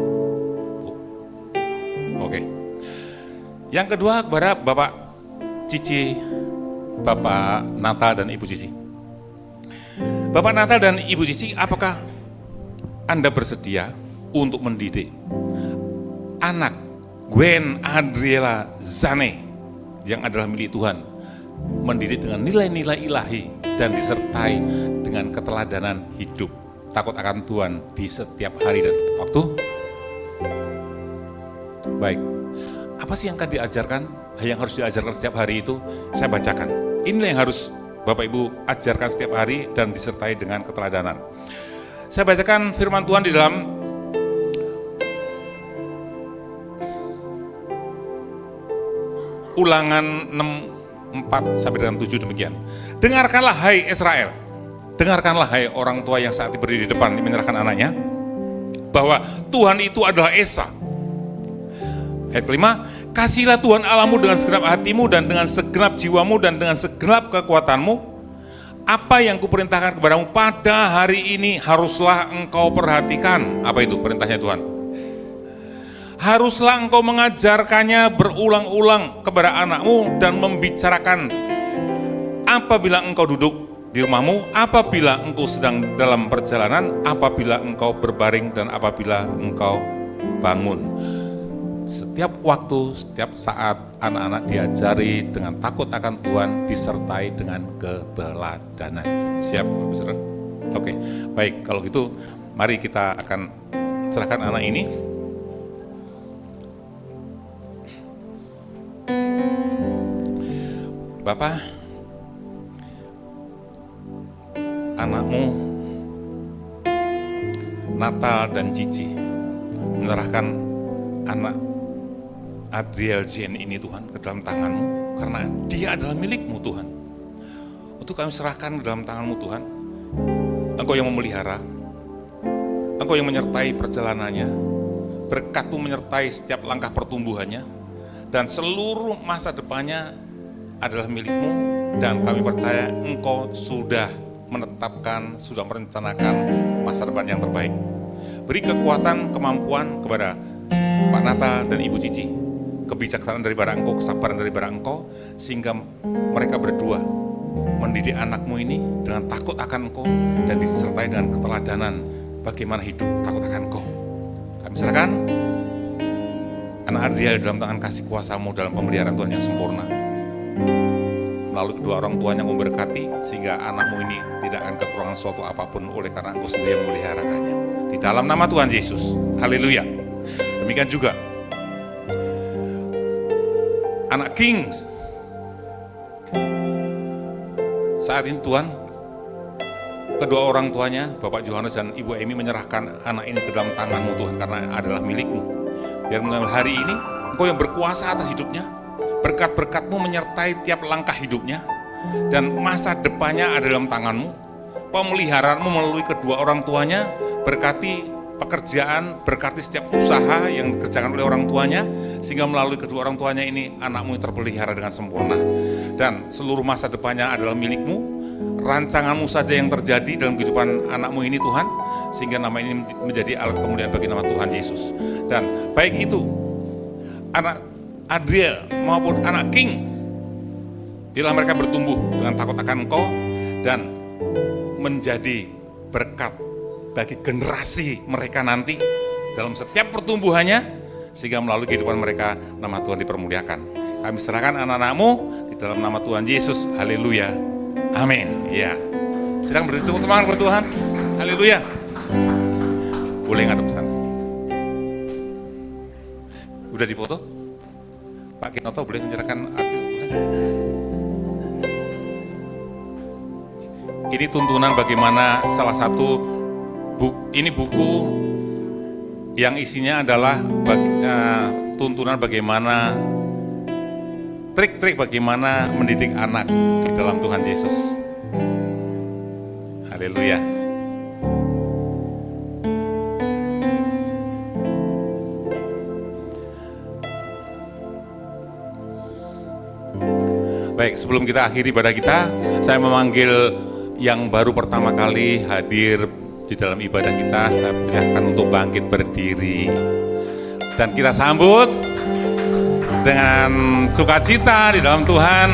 Oke. Yang kedua kepada Bapak Cici, Bapak Natal dan Ibu Cici. Bapak Natal dan Ibu Cici, apakah Anda bersedia untuk mendidik anak Gwen Adriela Zane yang adalah milik Tuhan, mendidik dengan nilai-nilai ilahi dan disertai dengan keteladanan hidup, takut akan Tuhan di setiap hari dan setiap waktu? Baik. Apa sih yang akan diajarkan, yang harus diajarkan setiap hari itu? Saya bacakan. Inilah yang harus Bapak Ibu ajarkan setiap hari dan disertai dengan keteladanan. Saya bacakan firman Tuhan di dalam Ulangan 6:4 sampai dengan 7 demikian. Dengarkanlah hai Israel, dengarkanlah hai orang tua yang saat ini berdiri di depan menyerahkan anaknya, bahwa Tuhan itu adalah Esa. Ayat kelima, kasihlah Tuhan Allahmu dengan segenap hatimu dan dengan segenap jiwamu dan dengan segenap kekuatanmu. apa yang kuperintahkan kepadamu pada hari ini haruslah engkau perhatikan. Apa itu perintahnya Tuhan? Haruslah engkau mengajarkannya berulang-ulang kepada anakmu dan membicarakan apabila engkau duduk di rumahmu, apabila engkau sedang dalam perjalanan, apabila engkau berbaring, dan apabila engkau bangun. Setiap waktu, setiap saat anak-anak diajari dengan takut akan Tuhan, disertai dengan keteladanan. Siap, Bapak Saudara? Oke, baik. Kalau gitu, mari kita akan serahkan anak ini. Bapak, anakmu Natal dan Cici menyerahkan anak Adriel Jen ini Tuhan ke dalam tangan-Mu, karena dia adalah milik-Mu Tuhan. Untuk kami serahkan ke dalam tangan-Mu Tuhan. Engkau yang memelihara, Engkau yang menyertai perjalanannya, berkat-Mu menyertai setiap langkah pertumbuhannya, dan seluruh masa depannya adalah milik-Mu, dan kami percaya Engkau sudah menetapkan, sudah merencanakan masa depan yang terbaik. Beri kekuatan, kemampuan kepada Pak Natal dan Ibu Cici, kebijaksanaan daripada Engkau, kesabaran daripada Engkau, sehingga mereka berdua mendidik anakmu ini dengan takut akan Engkau dan disertai dengan keteladanan bagaimana hidup takut akan Engkau. Kami serahkan anak Adriel dalam tangan kasih kuasa-Mu dalam pemeliharaan Tuhan yang sempurna. Melalui kedua orang tuanya memberkati, sehingga anakmu ini tidak akan kekurangan suatu apapun oleh karena Engkau sendiri yang memeliharakannya. Di dalam nama Tuhan Yesus, haleluya. Demikian juga anak Kings. Saat ini Tuhan, kedua orang tuanya, Bapak Yohanes dan Ibu Emi, menyerahkan anak ini ke dalam tangan-Mu Tuhan, karena adalah milik-Mu. Biar mulai hari ini Engkau yang berkuasa atas hidupnya, berkat-berkat-Mu menyertai tiap langkah hidupnya, dan masa depannya ada dalam tangan-Mu. Pemeliharaan-Mu melalui kedua orang tuanya, berkati pekerjaan, berkati setiap usaha yang dikerjakan oleh orang tuanya, sehingga melalui kedua orang tuanya ini anakmu terpelihara dengan sempurna. Dan seluruh masa depannya adalah milik-Mu, rancangan-Mu saja yang terjadi dalam kehidupan anakmu ini Tuhan, sehingga nama ini menjadi alat kemuliaan bagi nama Tuhan Yesus. Dan baik itu anak Adriel maupun anak King, bila mereka bertumbuh dengan takut akan Engkau dan menjadi berkat bagi generasi mereka nanti dalam setiap pertumbuhannya, sehingga melalui kehidupan mereka nama Tuhan dipermuliakan. Kami serahkan anak-anakmu di dalam nama Tuhan Yesus, haleluya, amin. Ya, sedang bertepuk tangan kepada Tuhan, haleluya. Boleh ngadep pesan? Udah dipoto? Pak Kinoto boleh menyerahkan arti? Ini tuntunan bagaimana salah satu ini buku yang isinya adalah tuntunan bagaimana trik-trik bagaimana mendidik anak di dalam Tuhan Yesus. Haleluya. Baik, sebelum kita akhiri ibadah kita, saya memanggil yang baru pertama kali hadir di dalam ibadah kita, saya persilahkan untuk bangkit berdiri. Dan kita sambut dengan sukacita di dalam Tuhan.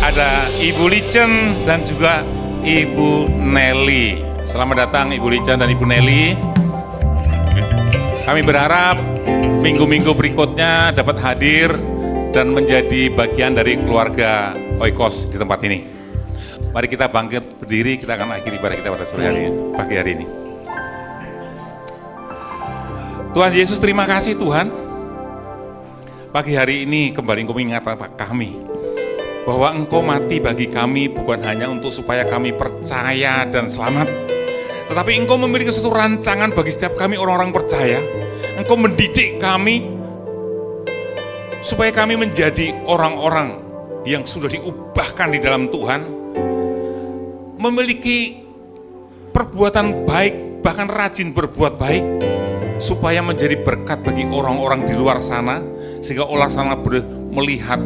Ada Ibu Licen dan juga Ibu Nelly. Selamat datang Ibu Licen dan Ibu Nelly. Kami berharap minggu-minggu berikutnya dapat hadir dan menjadi bagian dari keluarga Oikos di tempat ini. Mari kita bangkit berdiri, kita akan akhiri ibadah kita pada sore hari ini, pagi hari ini. Tuhan Yesus, terima kasih Tuhan. Pagi hari ini kembali Engkau mengingatkan kami bahwa Engkau mati bagi kami bukan hanya untuk supaya kami percaya dan selamat, tetapi Engkau memiliki suatu rancangan bagi setiap kami orang-orang percaya. Engkau mendidik kami supaya kami menjadi orang-orang yang sudah diubahkan di dalam Tuhan, memiliki perbuatan baik, bahkan rajin berbuat baik, supaya menjadi berkat bagi orang-orang di luar sana, sehingga orang sana boleh melihat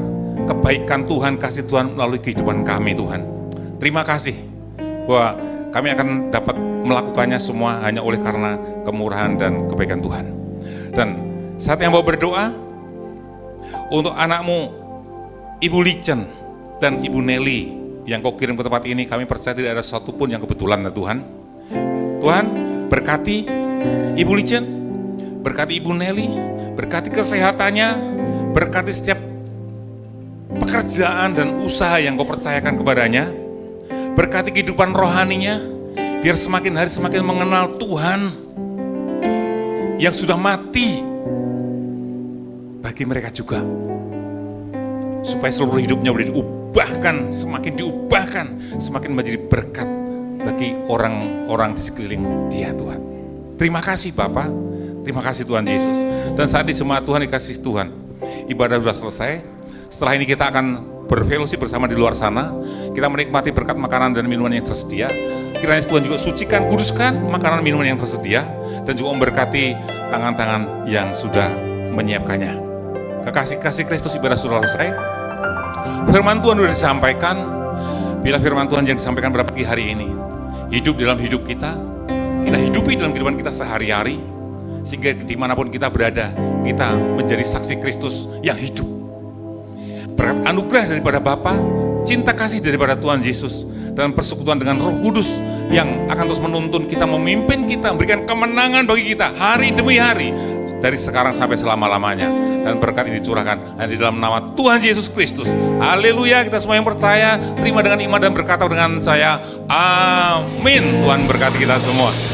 kebaikan Tuhan, kasih Tuhan melalui kehidupan kami Tuhan. Terima kasih bahwa kami akan dapat melakukannya semua hanya oleh karena kemurahan dan kebaikan Tuhan. Dan saat yang mau berdoa untuk anakmu Ibu Licen dan Ibu Nelly yang kau kirim ke tempat ini, kami percaya tidak ada satu pun yang kebetulan ya Tuhan. Tuhan berkati Ibu Licen, berkati Ibu Nelly, berkati kesehatannya, berkati setiap pekerjaan dan usaha yang kau percayakan kepadanya, berkati kehidupan rohaninya, biar semakin hari semakin mengenal Tuhan yang sudah mati bagi mereka juga, supaya seluruh hidupnya boleh diubahkan, semakin diubahkan, semakin menjadi berkat bagi orang-orang di sekeliling dia Tuhan. Terima kasih Bapa, terima kasih Tuhan Yesus. Dan saat ini semua Tuhan dikasih Tuhan, ibadah sudah selesai. Setelah ini kita akan berfellowship bersama di luar sana. Kita menikmati berkat makanan dan minuman yang tersedia. Kiranya Tuhan juga sucikan, kuduskan makanan minuman yang tersedia, dan juga memberkati tangan-tangan yang sudah menyiapkannya. Kekasih-kasih Kristus, ibadah sudah selesai. Firman Tuhan sudah disampaikan. Bila firman Tuhan yang disampaikan pada pagi hari ini hidup dalam hidup kita hidupi dalam kehidupan kita sehari-hari, sehingga dimanapun kita berada, kita menjadi saksi Kristus yang hidup. Berkat anugerah daripada Bapa, cinta kasih daripada Tuhan Yesus, dan persekutuan dengan Roh Kudus yang akan terus menuntun kita, memimpin kita, memberikan kemenangan bagi kita hari demi hari, dari sekarang sampai selama-lamanya. Dan berkat ini dicurahkan hanya di dalam nama Tuhan Yesus Kristus. Haleluya. Kita semua yang percaya, terima dengan iman dan berkata dengan saya, amin. Tuhan berkati kita semua.